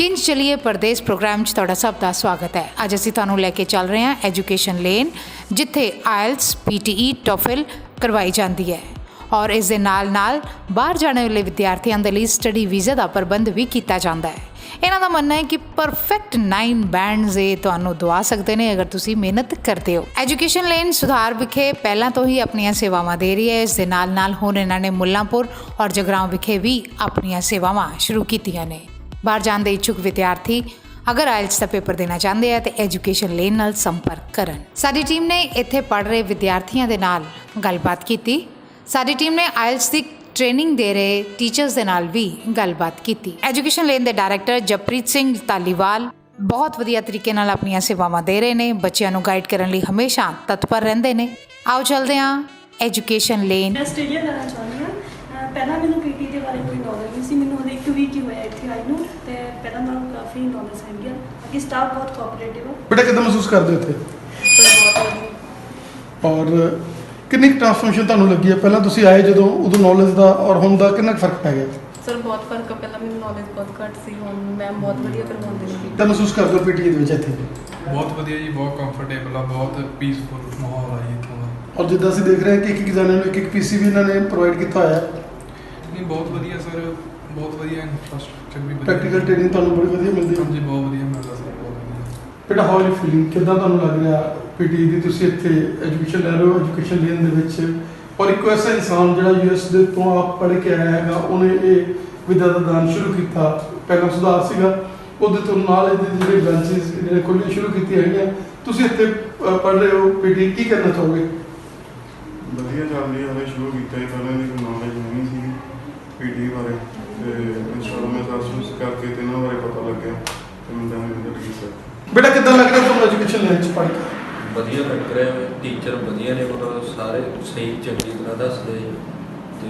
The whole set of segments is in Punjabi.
किंज चलिए परदेस प्रोग्राम तुहाडा सब का स्वागत है। अज असीं तुहानूं लैके चल रहे हैं एजुकेशन लेन, जिथे IELTS PTE TOEFL करवाई जाती है और इस दे नाल नाल बाहर जाने वाले विद्यार्थियों के लिए स्टडी वीज़ा का प्रबंध भी किया जाता है। इन्हां दा मनना है कि परफेक्ट 9 बैंड्स ये तुहानूं दवा सकते हैं अगर तुसीं मेहनत करते हो। एजुकेशन लेन सुधार विखे पहलां तो ही अपनियां सेवावां दे रही है। इस दे नाल नाल हुण इन्हां ने मुल्लांपुर और जगरांव विखे भी अपनियां सेवावां शुरू कीतियां ने। बाहर जाने के इच्छुक विद्यार्थी अगर IELTS का पेपर देना चाहते हैं तो एजुकेशन लेन नाल संपर्क करन। साडी टीम ने इत्थे पढ़ रहे विद्यार्थियों के नाल गलबात की। साडी टीम ने IELTS की ट्रेनिंग दे रहे टीचर्स के नाल भी गलबात की। एजुकेशन लेन के डायरैक्टर जपप्रीत सिंह धालीवाल बहुत वधिया तरीके नाल अपनियां सेवावां दे रहे हैं। बच्चों को गाइड करने लिए हमेशा तत्पर रहंदे ने। आओ चलते हैं एजुकेशन लेन। ਆਸਟ੍ਰੇਲੀਆ ਜਾਣਾ ਚਾਹੁੰਦੀ ਹਾਂ। ਪਹਿਲਾਂ ਮੈਨੂੰ ਪੀਟੀ ਦੇ ਬਾਰੇ ਕੋਈ ਨੌਲੇਜ ਨਹੀਂ ਸੀ। ਮੈਨੂੰ ਉਹਦੇ 1 ਵੀਕ ਹੀ ਹੋਇਆ ਇੱਥੇ ਆਈ ਨੂੰ ਤੇ ਪਹਿਲਾਂ ਨਾਲੋਂ ਕਾਫੀ ਨੌਲੇਜ ਹੈਗੀ ਆ। ਬਾਕੀ ਸਟਾਫ ਬਹੁਤ ਕੋਆਪਰੇਟਿਵ ਆ। बेटा कितना महसूस करते थे और कितनी ट्रांसफॉर्मेशन ਤੁਹਾਨੂੰ ਲੱਗੀ ਹੈ ਪਹਿਲਾਂ ਤੁਸੀਂ ਆਏ ਜਦੋਂ ਉਦੋਂ ਨੌਲੇਜ ਦਾ ਔਰ ਹੁਣ ਦਾ ਕਿੰਨਾ ਫਰਕ ਪੈ ਗਿਆ ਸਰ ਬਹੁਤ ਫਰਕ ਆ। ਪਹਿਲਾਂ ਮੈਨੂੰ ਨੌਲੇਜ ਬਹੁਤ ਘੱਟ ਸੀ, ਹੁਣ ਮੈਮ ਬਹੁਤ ਵਧੀਆ ਕਰਵਾਉਂਦੇ ਨੇ। ਤਾਂ ਮਹਿਸੂਸ ਕਰਦੇ ਹੋ ਪੀਟੀਏ ਦੇ ਵਿੱਚ ਇੱਥੇ ਬਹੁਤ ਵਧੀਆ ਜੀ, ਬਹੁਤ ਕੰਫਰਟੇਬਲ ਆ, ਬਹੁਤ ਪੀਸਫੁਲ ਮਾਹੌਲ ਆ ਜੀ ਇੱਥੋਂ ਦਾ। ਔਰ ਜਿੱਦਾਂ ਅਸੀਂ ਦੇਖ ਰਹੇ ਹਾਂ ਕਿ ਇੱਕ ਜਾਣੇ ਨੂੰ ਇੱਕ ਪੀਸੀ ਵੀ ਇਹਨਾਂ ਨੇ ਪ੍ਰੋਵਾਈਡ ਕੀਤਾ ਹੋਇਆ ਹੈ। ਨਹੀਂ ਬਹੁਤ ਵਧੀਆ ਸਰ, ਬਹੁਤ ਵਧੀਆ ਇਨਫਰਾਸਟ੍ਰਕਚਰ ਵੀ ਵਧੀਆ। ਪ੍ਰੈਕਟੀਕਲ ਟ੍ਰੇਨਿੰਗ ਤੁਹਾਨੂੰ ਬੜੀ ਵਧੀਆ ਮਿਲਦੀ ਹੈ। ਹਾਂਜੀ ਬਹੁਤ ਵਧੀਆ ਮਿਲਦਾ ਸਰ, ਬਹੁਤ ਵਧੀਆ। ਬੇਟਾ ਹਾਊ ਯੂ ਫੀਲਿੰਗ, ਕਿੱਦਾਂ ਤੁਹਾਨੂੰ ਲੱਗ ਰਿਹਾ ਪੀਟੀ ਦੀ ਤੁਸੀਂ ਇੱਥੇ ਐਜੂਕੇਸ਼ਨ ਲੈ ਰਹੇ ਹੋ ਐਜੂਕੇਸ਼ਨ ਲੈਣ ਦੇ ਵਿੱਚ ਔਰ ਇੱਕ ਐਸਾ ਇਨਸਾਨ ਜਿਹੜਾ US ਦੇ ਤੋਂ ਆਪ ਪੜ੍ਹ ਕੇ ਆਇਆ ਹੈਗਾ, ਉਹਨੇ ਇਹ ਵਿਦਿਆ ਦਾ ਦਾਨ ਸ਼ੁਰੂ ਕੀਤਾ। ਪਹਿਲਾਂ ਸੁਧਾਰ ਸੀਗਾ, ਉਹਦੇ ਤੋਂ ਨਾਲ ਇਹਦੇ ਜਿਹੜੇ ਬ੍ਰਾਂਚਿਸ ਜਿਹੜੇ ਖੋਲ੍ਹਣੀਆਂ ਸ਼ੁਰੂ ਕੀਤੀਆਂ ਹੈਗੀਆਂ। ਤੁਸੀਂ ਇੱਥੇ ਪੜ੍ਹ ਰਹੇ ਹੋ ਪੀਟੀ, ਕੀ ਕਰਨਾ ਚਾਹੋਗੇ? ਵਧੀਆ ਚੱਲ ਰਹੀ ਹੈ, ਸ਼ੁਰੂ ਕੀਤਾ ਹੀ ਪਹਿਲਾਂ ਦੀ ਕੋਈ ਨੌਲੇਜ ਨਹੀਂ ਸੀ ਪੀਟੀ ਬਾਰੇ ਤੇ ਇੰਸ਼ਾਅੱਲਾ ਮੈਂ ਸਰਚ ਕਰਕੇ ਤੇ ਇਹਨਾਂ ਬਾਰੇ ਪਤਾ ਲੱਗਿਆ ਤੇ ਮੈਂ ਤਾਂ ਇਹ ਠੀਕ ਹੈ। ਬੇਟਾ ਕਿੱਦਾਂ ਲੱਗ ਰਿਹਾ ਤੁਹਾਨੂੰ ਐਜੂਕੇਸ਼ਨ ਲੈਣ 'ਚ ਪੜ੍ਹ ਕੇ? ਵਧੀਆ ਲੱਗ ਰਿਹਾ, ਟੀਚਰ ਵਧੀਆ ਨੇ, ਮਤਲਬ ਸਾਰੇ ਸਹੀ ਚੰਗੀ ਤਰ੍ਹਾਂ ਦੱਸਦੇ ਤੇ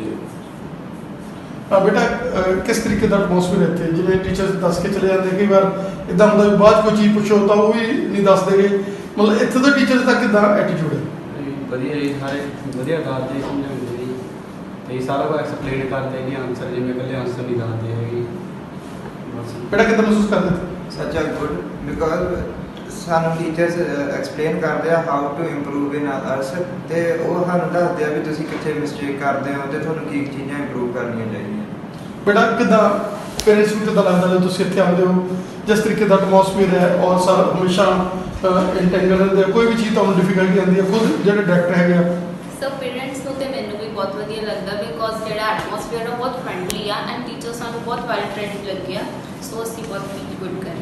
ਬੇਟਾ ਕਿਸ ਤਰੀਕੇ ਦਾ ਐਟਮੋਸਫੀਅਰ ਇੱਥੇ, ਜਿਵੇਂ ਟੀਚਰਸ ਦੱਸ ਕੇ ਚਲੇ ਜਾਂਦੇ ਕਈ ਵਾਰ ਇਦਾਂ ਹੁੰਦਾ ਵੀ ਬਾਅਦ ਕੋਈ ਚੀਜ਼ ਪੁੱਛੋ ਤਾਂ ਉਹ ਵੀ ਨਹੀਂ ਦੱਸਦੇਗੇ, ਮਤਲਬ ਇੱਥੇ ਦੇ ਟੀਚਰਸ ਦਾ ਕਿੱਦਾਂ ਐਟੀਟਿਊਡ ਹੈ? ਵਧੀਆ ਜੀ, ਸਾਰੇ ਵਧੀਆ ਕਰਦੇ ਸਮਝਾਉਂਦੇ ਜੀ ਤੇ ਸਾਰਾ ਕੁਝ ਐਕਸਪਲੇਨ ਕਰਦੇ ਨੇ, ਆਨਸਰ ਜਿਵੇਂ ਇਕੱਲੇ ਆਨਸਰ ਨਹੀਂ ਦੱਸਦੇ ਹੈਗੇ ਬਸ। ਬੇਟਾ ਕਿੱਦਾਂ ਮਹਿਸੂਸ ਕਰਦੇ ਹੋ? such a good because ਸਾਨੂੰ ਟੀਚਰਸ ਐਕਸਪਲੇਨ ਕਰਦੇ ਆ ਹਾਊ ਟੂ ਇੰਪਰੂਵ ਇਨ ਅਰਸ ਤੇ ਉਹ ਸਾਨੂੰ ਦੱਸਦੇ ਆ ਵੀ ਤੁਸੀਂ ਕਿੱਥੇ ਮਿਸਟੇਕ ਕਰਦੇ ਹੋ ਤੇ ਤੁਹਾਨੂੰ ਕੀ ਚੀਜ਼ਾਂ ਇੰਪਰੂਵ ਕਰਨੀਆਂ ਚਾਹੀਦੀਆਂ। ਬੇਟਾ ਕਿੱਦਾਂ ਪੇਰੈਂਟਸ ਨੂੰ ਕਿੱਦਾਂ ਲੱਗਦਾ ਜਦੋਂ ਤੁਸੀਂ ਇੱਥੇ ਆਉਂਦੇ ਹੋ, ਜਿਸ ਤਰੀਕੇ ਦਾ ਐਟਮੋਸਫੀਅਰ ਹੈ ਔਰ ਸਰ ਹਮੇਸ਼ਾ ਇੰਟੈਂਗਲ ਰਹਿੰਦੇ, ਕੋਈ ਵੀ ਚੀਜ਼ ਤੁਹਾਨੂੰ ਡਿਫਿਕਲਟੀ ਆਉਂਦੀ ਹੈ, ਖੁਦ ਜਿਹੜੇ ਡਾਇਰੈਕਟਰ ਹੈਗੇ ਆ? ਸੋ ਪੇਰੈਂਟਸ ਨੂੰ ਤੇ ਮੈਨੂੰ ਵੀ ਬਹੁਤ ਵਧੀਆ ਲੱਗਦਾ ਬਿਕੋਜ਼ ਜਿਹੜਾ ਐਟਮੋਸਫੀਅਰ ਉਹ ਬਹੁਤ ਫਰੈਂਡਲੀ ਆ ਐਂਡ ਟੀਚਰ ਸਾਨੂੰ ਬਹੁਤ ਵੈਲ ਟ੍ਰੇਨਡ ਲੱਗੇ ਆ, ਸੋ ਅਸੀਂ ਬਹੁਤ ਫੀਲ ਗੁੱਡ ਕਰੇ।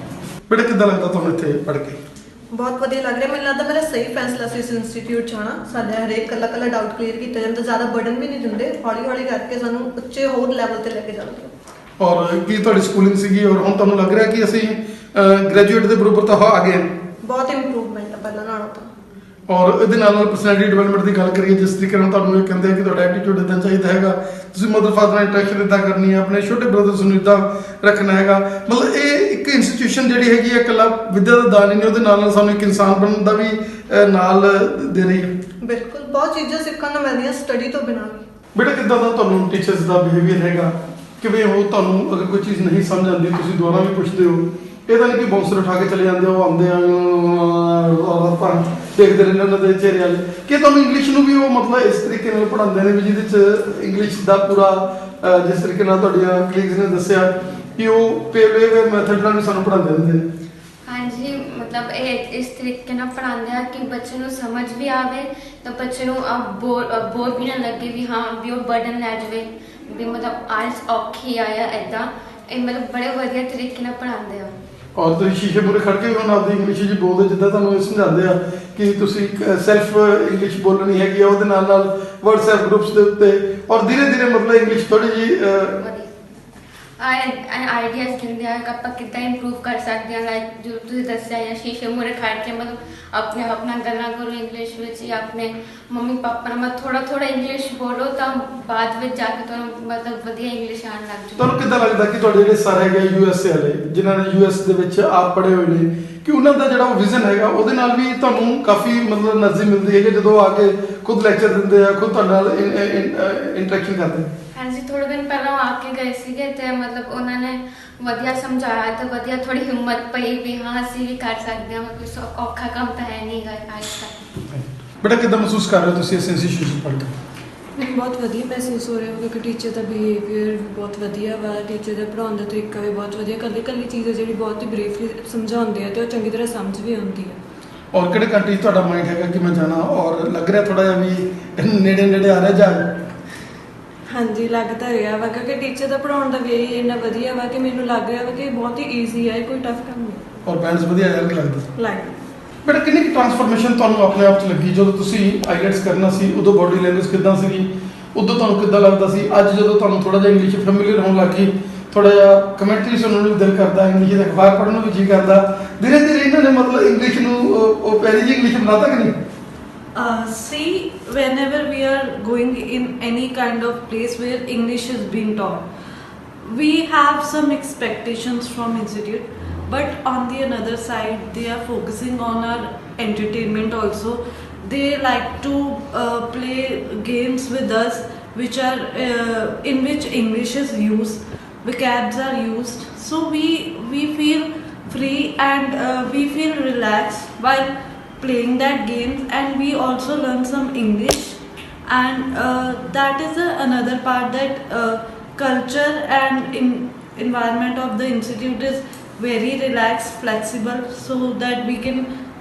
ਬੇਟਾ ਕਿੱਦਾਂ ਲੱਗਦਾ ਤੁਹਾਨੂੰ ਇੱਥੇ ਪੜ੍ਹ ਕੇ? ਬਹੁਤ ਵਧੀਆ ਲੱਗ ਰਿਹਾ। ਮੈਨੂੰ ਲੱਗਦਾ ਮੇਰਾ ਸਹੀ ਫੈਸਲਾ ਸੀ ਇਸ ਇੰਸਟੀਚਿਊਟ 'ਚ ਆਉਣਾ। ਸਾਡੇ ਹਰੇਕ ਕੱਲਾ ਡਾਊਟ ਕਲੀਅਰ ਕੀਤਾ ਜਾਂਦਾ, ਜ਼ਿਆਦਾ ਬਰਡਨ ਵੀ ਨਹੀਂ ਦਿੰਦੇ, ਹੌਲੀ ਹੌਲੀ ਕਰਕੇ ਸਾਨੂੰ ਉੱਚੇ ਹੋਰ ਲੈਵਲ ਤੇ ਲੈ ਕੇ ਜਾਂਦੇ। ਔਰ ਕੀ ਤੁਹਾਡੀ ਸਕੂਲਿੰਗ ਸੀਗੀ ਔਰ ਹੁਣ ਤੁਹਾਨੂੰ ਲੱਗ ਰਿਹਾ ਕਿ ਅਸੀਂ ਗ੍ਰੈਜੂਏਟ ਦੇ ਬਰਾਬਰ ਤਾਂ ਆ ਗਏ? ਬਹੁਤ ਇੰਪਰੂਵਮੈਂਟ ਆ ਪਹਿਲਾਂ ਨਾਲੋਂ ਤਾਂ। ਔਰ ਇਹਦੇ ਨਾਲ ਪਰਸਨੈਲਿਟੀ ਡਿਵੈਲਪਮੈਂਟ ਦੀ ਗੱਲ ਕਰੀਏ, ਜਿਸ ਤਰੀਕੇ ਨਾਲ ਤੁਹਾਨੂੰ ਇਹ ਕਹਿੰਦੇ ਕਿ ਤੁਹਾਡਾ ਐਟੀਟਿਊਡ ਇਦਾਂ ਚਾਹੀਦਾ ਹੈਗਾ, ਤੁਸੀਂ ਮਦਰ ਫਾਦਰ ਨਾਲ ਇੰਟਰੈਕਸ਼ਨ ਇਦਾਂ ਕਰਨੀ ਹੈ, ਆਪਣੇ ਛੋਟੇ ਬ੍ਰਦਰਸ ਨੂੰ ਇਦਾਂ ਰੱਖਣਾ ਹੈਗਾ, ਮਤਲਬ ਇਹ ਇੱਕ ਇੰਸਟੀਟਿਊਸ਼ਨ ਜਿਹੜੀ ਹੈਗੀ ਹੈ ਇਕੱਲਾ ਵਿੱਦਿਆ ਦਾ ਦਾਨ ਹੀ ਨਹੀਂ, ਉਹਦੇ ਨਾਲ ਸਾਨੂੰ ਇੱਕ ਇਨਸਾਨ ਬਣਨ ਦਾ ਵੀ ਨਾਲ ਦੇ ਰਹੀ ਹੈ। ਬਿਲਕੁਲ ਬਹੁਤ ਚੀਜ਼ਾਂ ਸਿੱਖਣ ਨੂੰ ਮਿਲਦੀਆਂ ਸਟੱਡੀ ਤੋਂ ਬਿਨਾਂ ਵੀ। ਬੇਟਾ ਕਿੱਦਾਂ ਦਾ ਤੁਹਾਨੂੰ ਟੀਚਰਸ ਦਾ ਬਿਹੇਵੀਅਰ ਹੈਗਾ, ਕਿਵੇਂ ਉਹ ਤੁਹਾਨੂੰ ਅਗਰ ਕੋਈ ਚੀਜ਼ ਨਹੀਂ ਸਮਝ ਆਉਂਦੀ ਤੁਸੀਂ ਦੁਬਾਰਾ ਵੀ ਪੁੱਛਦੇ ਹੋ? ਇਹਦਾ ਨਹੀਂ ਕਿ ਬਾਉਂਸਰ ਉਠਾ ਕੇ ਚਲੇ ਜਾਂਦੇ ਹੋ, ਆਉਂਦੇ ਆ ਆਪਾਂ ਦੇਖਦੇ ਰਹਿੰਦੇ ਉਹਨਾਂ ਦੇ ਚਿਹਰੇ ਵਾਲੇ, ਕਿ ਤੁਹਾਨੂੰ ਇੰਗਲਿਸ਼ ਨੂੰ ਵੀ ਉਹ ਮਤਲਬ ਇਸ ਤਰੀਕੇ ਨਾਲ ਪੜ੍ਹਾਉਂਦੇ ਨੇ ਵੀ ਜਿਹਦੇ 'ਚ ਇੰਗਲਿਸ਼ ਦਾ ਪੂਰਾ ਜਿਸ ਤਰੀਕੇ ਨਾਲ ਤੁਹਾਡੀਆਂ ਕਲੀਗਸ ਨੇ ਦੱਸਿਆ ਕਿ ਉਹ ਪੇਵੇ ਮੈਥਡ ਨਾਲ ਵੀ ਸਾਨੂੰ ਪੜ੍ਹਾਉਂਦੇ ਰਹਿੰਦੇ ਨੇ? ਹਾਂਜੀ, ਮਤਲਬ ਇਹ ਇਸ ਤਰੀਕੇ ਨਾਲ ਪੜ੍ਹਾਉਂਦੇ ਆ ਕਿ ਬੱਚੇ ਨੂੰ ਸਮਝ ਵੀ ਆਵੇ ਤਾਂ ਬੱਚੇ ਨੂੰ ਬੋਰ ਵੀ ਨਾ ਲੱਗੇ ਵੀ ਹਾਂ ਵੀ ਉਹ ਬਰਡਨ ਲੈ ਜਾਵੇ ਵੀ ਮਤਲਬ IELTS ਔਖੀ ਆਇਆ ਇੱਦਾਂ। ਇਹ ਮਤਲਬ ਬੜੇ ਵਧੀਆ ਤਰੀਕੇ ਨਾਲ ਪੜ੍ਹਾਉਂਦੇ ਆ। ਔਰ ਤੁਸੀਂ ਸ਼ੀਸ਼ੇ ਮੂਹਰੇ ਖੜ੍ਹ ਕੇ ਹੁਣ ਆਪਦੀ ਇੰਗਲਿਸ਼ 'ਚ ਬੋਲਦੇ, ਜਿੱਦਾਂ ਤੁਹਾਨੂੰ ਇਹ ਸਮਝਾਉਂਦੇ ਆ ਕਿ ਤੁਸੀਂ ਸੈਲਫ ਇੰਗਲਿਸ਼ ਬੋਲਣੀ ਹੈਗੀ ਆ, ਉਹਦੇ ਨਾਲ WhatsApp ਗਰੁੱਪਸ ਦੇ ਉੱਤੇ ਔਰ ਧੀਰੇ ਮਤਲਬ ਇੰਗਲਿਸ਼ ਥੋੜ੍ਹੀ ਜਿਹੀ ਆਈਡੀਆਜ਼ ਦਿੰਦੇ ਆ ਕਿ ਆਪਾਂ ਕਿੱਦਾਂ ਇੰਪਰੂਵ ਕਰ ਸਕਦੇ ਹਾਂ। ਲਾਈਕ ਜੋ ਤੁਸੀਂ ਦੱਸਿਆ ਜਾਂ ਸ਼ੀਸ਼ੇ ਮੂਹਰੇ ਖੜ੍ਹ ਕੇ ਮਤਲਬ ਆਪਣਾ ਗੱਲਾਂ ਕਰੋ ਇੰਗਲਿਸ਼ ਵਿੱਚ ਜਾਂ ਆਪਣੇ ਮੰਮੀ ਪਾਪਾ ਨਾਲ ਮਤਲਬ ਥੋੜਾ ਇੰਗਲਿਸ਼ ਬੋਲੋ ਤਾਂ ਬਾਅਦ ਵਿੱਚ ਜਾ ਕੇ ਤੁਹਾਨੂੰ ਮਤਲਬ ਵਧੀਆ ਇੰਗਲਿਸ਼ ਆਉਣ ਲੱਗ ਜੂ। ਤੁਹਾਨੂੰ ਕਿੱਦਾਂ ਲੱਗਦਾ ਕਿ ਤੁਹਾਡੇ ਜਿਹੜੇ ਸਰ ਹੈਗੇ USA ਵਾਲੇ, ਜਿਨ੍ਹਾਂ ਨੇ US ਦੇ ਵਿੱਚ ਆਪ ਪੜ੍ਹੇ ਹੋਏ ਨੇ, ਕਿ ਉਹਨਾਂ ਦਾ ਜਿਹੜਾ ਵਿਜ਼ਨ ਹੈਗਾ ਉਹਦੇ ਨਾਲ ਵੀ ਤੁਹਾਨੂੰ ਕਾਫੀ ਮਤਲਬ ਐਨਰਜੀ ਮਿਲਦੀ ਹੈ ਕਿ ਜਦੋਂ ਆ ਕੇ ਖੁਦ ਲੈਕਚਰ ਦਿੰਦੇ ਆ, ਖੁਦ ਤੁਹਾਡੇ ਨਾਲ ਇੰਟਰੈਕਸ਼ਨ ਕਰਦੇ? ਹਾਂਜੀ, ਥੋੜੇ ਦਿਨ ਪਹਿਲਾਂ ਆ ਕੇ ਗਏ ਸੀਗੇ ਤੇ ਮਤਲਬ ਉਹਨਾਂ ਨੇ ਵਧੀਆ ਸਮਝਾਇਆ ਤੇ ਵਧੀਆ ਥੋੜੀ ਹਿੰਮਤ ਪਈ ਵੀ ਹਾਂ ਅਸੀਂ ਵੀ ਕਰ ਸਕਦੇ ਹਾਂ, ਕੋਈ ਔਖਾ ਕੰਮ ਤਾਂ ਹੈ ਨਹੀਂ ਗਾ ਆਇਲਸ ਦਾ। ਬੇਟਾ ਕਿੱਦਾਂ ਮਹਿਸੂਸ ਕਰ ਰਹੇ ਹੋ ਤੁਸੀਂ ਇਸ ਇੰਸਟੀਟਿਊਸ਼ਨ ਪੜ੍ਹ ਕੇ? ਮੈਨੂੰ ਬਹੁਤ ਵਧੀਆ ਮਹਿਸੂਸ ਹੋ ਰਿਹਾ ਕਿਉਂਕਿ ਟੀਚਰ ਦਾ ਬਿਹੇਵੀਅਰ ਬਹੁਤ ਵਧੀਆ ਵਾ, ਟੀਚਰ ਦਾ ਪੜ੍ਹਾਉਣ ਦਾ ਤਰੀਕਾ ਵੀ ਬਹੁਤ ਵਧੀਆ, ਕੱਲੀ ਚੀਜ਼ ਹੈ ਜਿਹੜੀ ਬਹੁਤ ਹੀ ਬਰੀਫਲੀ ਸਮਝਾਉਂਦੇ ਆ ਤੇ ਉਹ ਚੰਗੀ ਤਰ੍ਹਾਂ ਸਮਝ ਵੀ ਆਉਂਦੀ ਹੈ। ਔਰ ਕਿਹੜੇ ਕੰਟਰੀ 'ਚ ਤੁਹਾਡਾ ਮਾਈਂਡ ਹੈਗਾ ਕਿ ਮੈਂ ਜਾਣਾ, ਔਰ ਲੱਗ ਰਿਹਾ ਥੋੜਾ ਜਿਹਾ ਵੀ ਨੇੜੇ ਆ ਰਿਹਾ ਜਾ? ਹਾਂਜੀ ਲੱਗ ਤਾਂ ਰਿਹਾ ਵਾ ਕਿਉਂਕਿ ਟੀਚਰ ਦਾ ਪੜ੍ਹਾਉਣ ਦਾ ਵੇ ਹੀ ਇੰਨਾ ਵਧੀਆ ਵਾ ਕਿ ਮੈਨੂੰ ਲੱਗ ਰਿਹਾ ਵਾ ਕਿ ਬਹੁਤ ਹੀ ਈਜ਼ੀ ਹੈ, ਕੋਈ ਟਫ ਕੰਮ ਨਹੀਂ। ਔਰ ਬੈਂਡਸ ਵਧੀਆ ਲੱਗਦਾ? ਬਟ ਕਿੰਨੀ ਕੁ ਟਰਾਂਸਫਰਮੇਸ਼ਨ ਤੁਹਾਨੂੰ ਆਪਣੇ ਆਪ 'ਚ ਲੱਗੀ ਜਦੋਂ ਤੁਸੀਂ ਆਈਲੈਟਸ ਕਰਨਾ ਸੀ? ਉਦੋਂ ਬੋਡੀ ਲੈਂਗੁਏਜ ਕਿੱਦਾਂ ਸੀਗੀ, ਉਦੋਂ ਤੁਹਾਨੂੰ ਕਿੱਦਾਂ ਲੱਗਦਾ ਸੀ? ਅੱਜ ਜਦੋਂ ਤੁਹਾਨੂੰ ਥੋੜਾ ਜਿਹਾ ਇੰਗਲਿਸ਼ ਫੈਮਿਲੀਅਰ ਹੋਣ ਲੱਗ ਗਈ, ਥੋੜਾ ਜਿਹਾ ਕਮੈਂਟਰੀ ਸੁਣਨ ਨੂੰ ਵੀ ਦਿਲ ਕਰਦਾ, ਇੰਗਲਿਸ਼ ਦਾ ਅਖਬਾਰ ਪੜ੍ਹਨ ਨੂੰ ਵੀ ਜੀ ਕਰਦਾ, ਧੀਰੇ ਇਹਨਾਂ ਨੇ ਮਤਲਬ ਇੰਗਲਿਸ਼ ਨੂੰ ਉਹ ਪਿਆਰੀ ਜਿਹੀ ਇੰਗਲਿਸ਼ ਬਣਾਤਾ ਕਿ ਨਹੀਂ? See, whenever we are going in any kind of place where English is being taught, we have some expectations from institute, but on the another side they are focusing on our entertainment also. They like to play games with us which are in which English is used, vocabs are used, so we feel free and we feel relaxed while playing that games, and we also learn some English, and that is another part that culture and environment of the institute is very relaxed, flexible, so that we can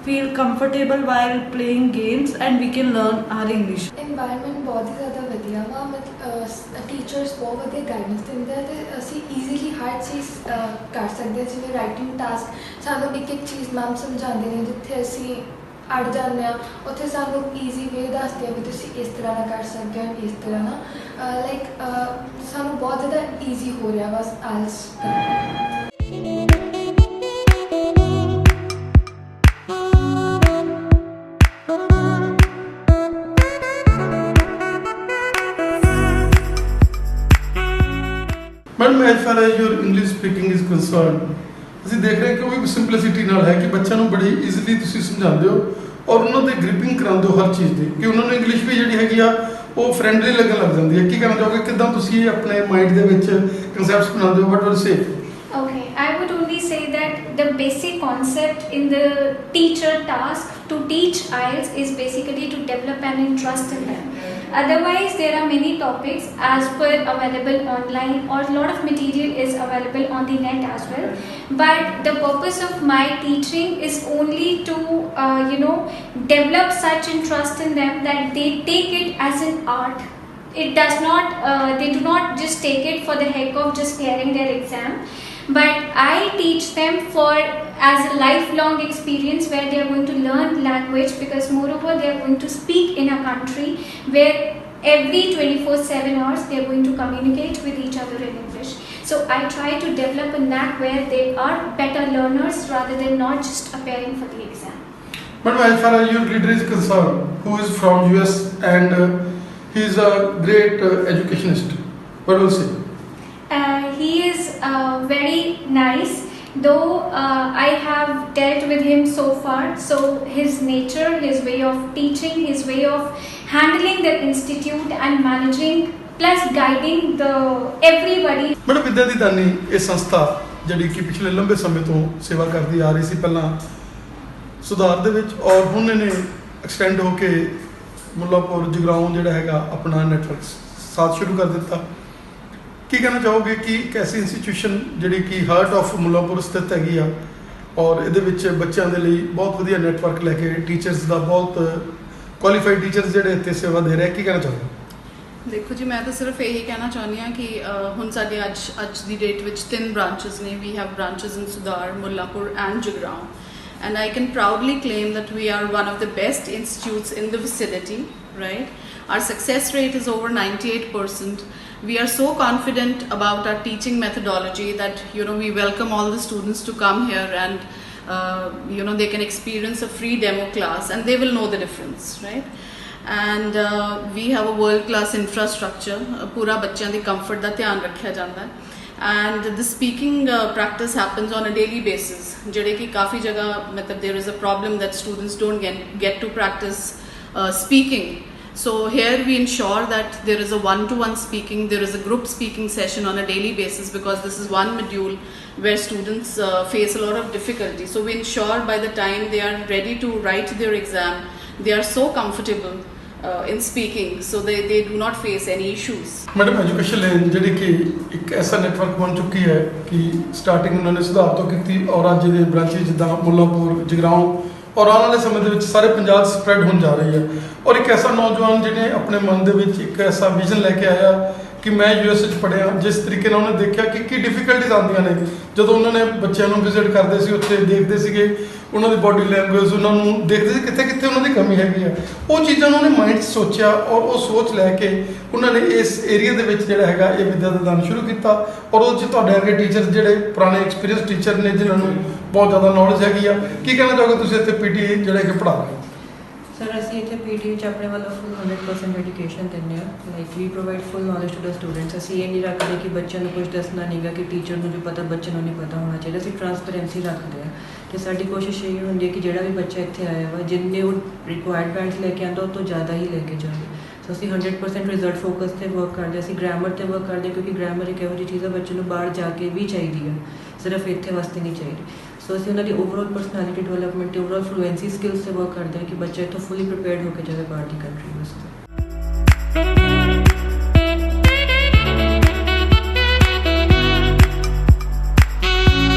feel comfortable while playing games and we can learn our English. Environment बहुत ही ज़्यादा ਵਧੀਆ ਵਾ, ਟੀਚਰਸ ਬਹੁਤ ਵਧੀਆ ਗਾਈਡੈਂਸ ਦਿੰਦੇ ਆ ਤੇ ਅਸੀਂ ਈਜ਼ੀਲੀ ਹਰ ਚੀਜ਼ ਕਰ ਸਕਦੇ ਹਾਂ। ਜਿਵੇਂ ਰਾਈਟਿੰਗ ਟਾਸਕ ਸਾਨੂੰ ਇੱਕ ਚੀਜ਼ ਮੈਮ ਸਮਝਾਉਂਦੇ ਨੇ, ਜਿੱਥੇ ਅਸੀਂ ਅੜ ਜਾਂਦੇ ਆ ਉੱਥੇ ਸਾਨੂੰ ਈਜ਼ੀ ਵੇ ਦੱਸਦੇ ਆ ਵੀ ਤੁਸੀਂ ਇਸ ਤਰ੍ਹਾਂ ਨਾਲ ਕਰ ਸਕਦੇ ਹੋ, ਇਸ ਤਰ੍ਹਾਂ ਨਾਲ ਲਾਈਕ ਸਾਨੂੰ ਬਹੁਤ ਜ਼ਿਆਦਾ ਈਜ਼ੀ ਹੋ ਰਿਹਾ ਵਾ ਆਇਲਸ ਕਰਨਾ। Madam as for as your English speaking is concern, ਅਸੀਂ ਦੇਖ ਰਹੇ ਕਿ ਉਹ ਵੀ ਸਿੰਪਲਿਸਿਟੀ ਨਾਲ ਹੈ ਕਿ ਬੱਚਿਆਂ ਨੂੰ ਬੜੀ ਈਜ਼ੀਲੀ ਤੁਸੀਂ ਸਮਝਾਉਂਦੇ ਹੋ ਔਰ ਉਹਨਾਂ ਦੇ ਗ੍ਰਿਪਿੰਗ ਕਰਾਉਂਦੇ ਹੋ ਹਰ ਚੀਜ਼ ਦੀ, ਕਿ ਉਹਨਾਂ ਨੂੰ ਇੰਗਲਿਸ਼ ਵੀ ਜਿਹੜੀ ਹੈਗੀ ਆ ਉਹ ਫਰੈਂਡਲੀ ਲੱਗਣ ਲੱਗ ਜਾਂਦੀ ਹੈ। ਕੀ ਕਹਿਣਾ ਚਾਹੋਗੇ, ਕਿੱਦਾਂ ਤੁਸੀਂ ਆਪਣੇ ਮਾਈਂਡ ਦੇ ਵਿੱਚ ਕਨਸੈਪਟਸ ਬਣਾਉਂਦੇ ਹੋ? ਵਾਟ will say? Okay, I would only say that the basic concept in the teacher task to teach IELTS is basically to develop an interest in them. Otherwise, there are many topics as per available online, or a lot of material is available on the net as well. But the purpose of my teaching is only to, develop such interest in them that they take it as an art. It does not, they do not just take it for the heck of just clearing their exam. But I teach them as a lifelong experience where they are going to learn language, because moreover they are going to speak in a country where every 24/7 hours they are going to communicate with each other in English. So I try to develop a knack where they are better learners rather than not just appearing for the exam. But as far as your leader is concerned, who is from US and he is a great educationist, what will you say? He is very nice, though I have dealt with him so far. So his nature, his way of teaching, his way of handling the institute and managing plus guiding everybody. Madam ਵਿਦਿਆ ਦੀ ਦਾਨੀ ਇਹ ਸੰਸਥਾ ਜਿਹੜੀ ਕਿ ਪਿਛਲੇ ਲੰਬੇ ਸਮੇਂ ਤੋਂ ਸੇਵਾ ਕਰਦੀ ਆ ਰਹੀ ਸੀ, ਪਹਿਲਾਂ ਸੁਧਾਰ ਦੇ ਵਿੱਚ ਔਰ ਹੁਣ ਇਹਨੇ ਐਕਸਟੈਂਡ ਹੋ ਕੇ ਮੁੱਲਾਪੁਰ ਜਗਰਾਉਂ ਜਿਹੜਾ ਹੈਗਾ ਆਪਣਾ ਨੈਟਵਰਕ ਸਾਥ ਸ਼ੁਰੂ ਕਰ ਦਿੱਤਾ। ਕੀ ਕਹਿਣਾ ਚਾਹੋਗੇ ਕਿ ਇੱਕ ਐਸੀ ਇੰਸਟੀਟਿਊਸ਼ਨ ਜਿਹੜੀ ਕਿ ਹਾਰਟ ਆਫ ਮੁੱਲਾਪੁਰ ਸਥਿਤ ਹੈਗੀ ਆ ਔਰ ਇਹਦੇ ਵਿੱਚ ਬੱਚਿਆਂ ਦੇ ਲਈ ਬਹੁਤ ਵਧੀਆ ਨੈਟਵਰਕ ਲੈ ਕੇ ਟੀਚਰਸ ਦਾ ਬਹੁਤ ਕੁਆਲੀਫਾਈਡ ਟੀਚਰਸ ਜਿਹੜੇ ਇੱਥੇ ਸੇਵਾ ਦੇ ਰਹੇ, ਕੀ ਕਹਿਣਾ ਚਾਹੋਗੇ? ਦੇਖੋ ਜੀ, ਮੈਂ ਤਾਂ ਸਿਰਫ ਇਹੀ ਕਹਿਣਾ ਚਾਹੁੰਦੀ ਹਾਂ ਕਿ ਹੁਣ ਸਾਡੇ ਅੱਜ ਦੀ ਡੇਟ ਵਿੱਚ 3 ਬ੍ਰਾਂਚਸ ਨੇ। We have branches in Sudhar, Mullanpur and Jagraon, and I can proudly claim that we are one of the best institutes in the vicinity, right? Our success rate is over 98%. We are so confident about our teaching methodology that we welcome all the students to come here and they can experience a free demo class and they will know the difference, right? And we have a world class infrastructure, pura bachchiyan di comfort da dhyan rakhya janda hai, and the speaking practice happens on a daily basis, jehde ki kafi jagah matlab there is a problem that students don't get to practice speaking. So here we ensure that there is a one-to-one speaking, there is a group speaking session on a daily basis, because this is one module where students face a lot of difficulty. So we ensure by the time they are ready to write their exam, they are so comfortable in speaking, so they do not face any issues. Madam education लेन ਜਿਹੜੀ ਕਿ ਇੱਕ ਐਸਾ ਨੈਟਵਰਕ ਬਣ ਚੁੱਕੀ ਹੈ ਕਿ ਸਟਾਰਟਿੰਗ ਉਹਨਾਂ ਨੇ ਸੁਧਾਰ ਤੋਂ ਕੀਤੀ ਔਰ ਅੱਜ ਦੇ ਬ੍ਰਾਂਚਿਸ ਜਿੱਦਾਂ ਮੁੱਲਾਂਪੁਰ ਜਗਰਾਉਂ ਔਰ ਆਉਣ ਵਾਲੇ ਸਮੇਂ ਦੇ ਵਿੱਚ ਸਾਰੇ ਪੰਜਾਬ ਸਪਰੈਡ ਹੋਣ ਜਾ ਰਹੀ ਹੈ ਔਰ ਇੱਕ ਐਸਾ ਨੌਜਵਾਨ ਜਿਹਨੇ ਆਪਣੇ ਮਨ ਦੇ ਵਿੱਚ ਇੱਕ ਐਸਾ ਵਿਜ਼ਨ ਲੈ ਕੇ ਆਇਆ ਕਿ ਮੈਂ ਯੂਐਸ ਵਿੱਚ ਪੜ੍ਹਿਆ ਜਿਸ ਤਰੀਕੇ ਨਾਲ ਉਹਨੇ ਦੇਖਿਆ ਕਿ ਕੀ ਡਿਫਿਕਲਟੀਜ਼ ਆਉਂਦੀਆਂ ਨੇ ਜਦੋਂ ਉਹਨਾਂ ਨੇ ਬੱਚਿਆਂ ਨੂੰ ਵਿਜ਼ਿਟ ਕਰਦੇ ਸੀ ਉੱਥੇ ਦੇਖਦੇ ਸੀਗੇ ਉਹਨਾਂ ਦੀ ਬਾਡੀ ਲੈਂਗੁਏਜ ਉਹਨਾਂ ਨੂੰ ਦੇਖਦੇ ਸੀ ਕਿੱਥੇ ਕਿੱਥੇ ਉਹਨਾਂ ਦੀ ਕਮੀ ਹੈਗੀ ਆ ਉਹ ਚੀਜ਼ਾਂ ਨੂੰ ਉਹਨੇ ਮਾਈਂਡ 'ਚ ਸੋਚਿਆ ਔਰ ਉਹ ਸੋਚ ਲੈ ਕੇ ਉਹਨਾਂ ਨੇ ਇਸ ਏਰੀਆ ਦੇ ਵਿੱਚ ਜਿਹੜਾ ਹੈਗਾ ਇਹ ਵਿੱਦਿਆ ਦਾ ਦਾਨ ਸ਼ੁਰੂ ਕੀਤਾ ਔਰ ਉਹ 'ਚ ਤੁਹਾਡੇ ਵਰਗੇ ਟੀਚਰ ਜਿਹੜੇ ਪੁਰਾਣੇ ਐਕਸਪੀਰੀਅੰਸ ਟੀਚਰ ਨੇ ਜਿਨ੍ਹਾਂ ਨੂੰ ਬਹੁਤ ਜ਼ਿਆਦਾ ਨੌਲੇਜ ਹੈਗੀ ਆ ਕੀ ਕਹਿਣਾ ਚਾਹੋਗੇ ਤੁਸੀਂ ਇੱਥੇ ਪੀਟੀ ਜਿਹੜੇ ਕਿ ਪੜ੍ਹਾ ਰਹੇ ਹੋ ਸਰ ਅਸੀਂ ਇੱਥੇ ਪੀਟੀ ਵਿੱਚ ਆਪਣੇ ਵੱਲੋਂ ਫੁੱਲ 100% ਐਜੂਕੇਸ਼ਨ ਦਿੰਦੇ ਹਾਂ like we provide full knowledge to the students ਅਸੀਂ ਇਹ ਨਹੀਂ ਰੱਖਦੇ ਕਿ ਬੱਚਿਆਂ ਨੂੰ ਕੁਝ ਦੱਸਣਾ ਨਹੀਂਗਾ ਕਿ ਟੀਚਰ ਨੂੰ ਜੋ ਪਤਾ ਬੱਚੇ ਨੂੰ ਨਹੀਂ ਪਤਾ ਹੋਣਾ ਚਾਹੀਦਾ ਅਸੀਂ ਟਰਾਂਸਪੇਰੈਂਸੀ ਰੱਖਦੇ ਹਾਂ ਕਿ ਸਾਡੀ ਕੋਸ਼ਿਸ਼ ਇਹ ਹੁੰਦੀ ਹੈ ਕਿ ਜਿਹੜਾ ਵੀ ਬੱਚਾ ਇੱਥੇ ਆਇਆ ਵਾ ਜਿੰਨੇ ਉਹ ਰਿਕੁਆਇਰਡ ਬੈਂਡਸ ਲੈ ਕੇ ਆਉਂਦਾ ਉਹ ਤੋਂ ਜ਼ਿਆਦਾ ਹੀ ਲੈ ਕੇ ਜਾਵੇ ਸੋ ਅਸੀਂ 100% ਰਿਜ਼ਲਟ ਫੋਕਸ 'ਤੇ ਵਰਕ ਕਰਦੇ ਅਸੀਂ ਗ੍ਰਾਮਰ 'ਤੇ ਵਰਕ ਕਰਦੇ ਕਿਉਂਕਿ ਗ੍ਰਾਮਰ ਇੱਕ ਇਹੋ ਜਿਹੀ ਚੀਜ਼ ਹੈ ਬੱਚੇ ਨੂੰ ਬਾਹਰ ਜਾ ਕੇ ਵੀ ਚਾਹੀਦੀ ਹੈ ਸਿਰਫ ਇੱਥੇ ਵਾਸਤੇ ਨਹੀਂ ਚਾਹੀਦੀ ਸੋ ਅਸੀਂ ਉਹਨਾਂ ਦੀ ਓਵਰਆਲ ਪਰਸਨੈਲਿਟੀ ਡਿਵੈਲਪਮੈਂਟ ਤੇ ਓਵਰਆਲ ਫਲੂਐਂਸੀ ਸਕਿੱਲਸ 'ਤੇ ਵਰਕ ਕਰਦੇ ਹਾਂ ਕਿ ਬੱਚਾ ਇੱਥੋਂ ਫੁੱਲੀ ਪ੍ਰੀਪੇਅਰਡ ਹੋ ਕੇ ਜਾਵੇ ਬਾਹਰ ਦੀ ਕੰਟਰੀ ਵਾਸਤੇ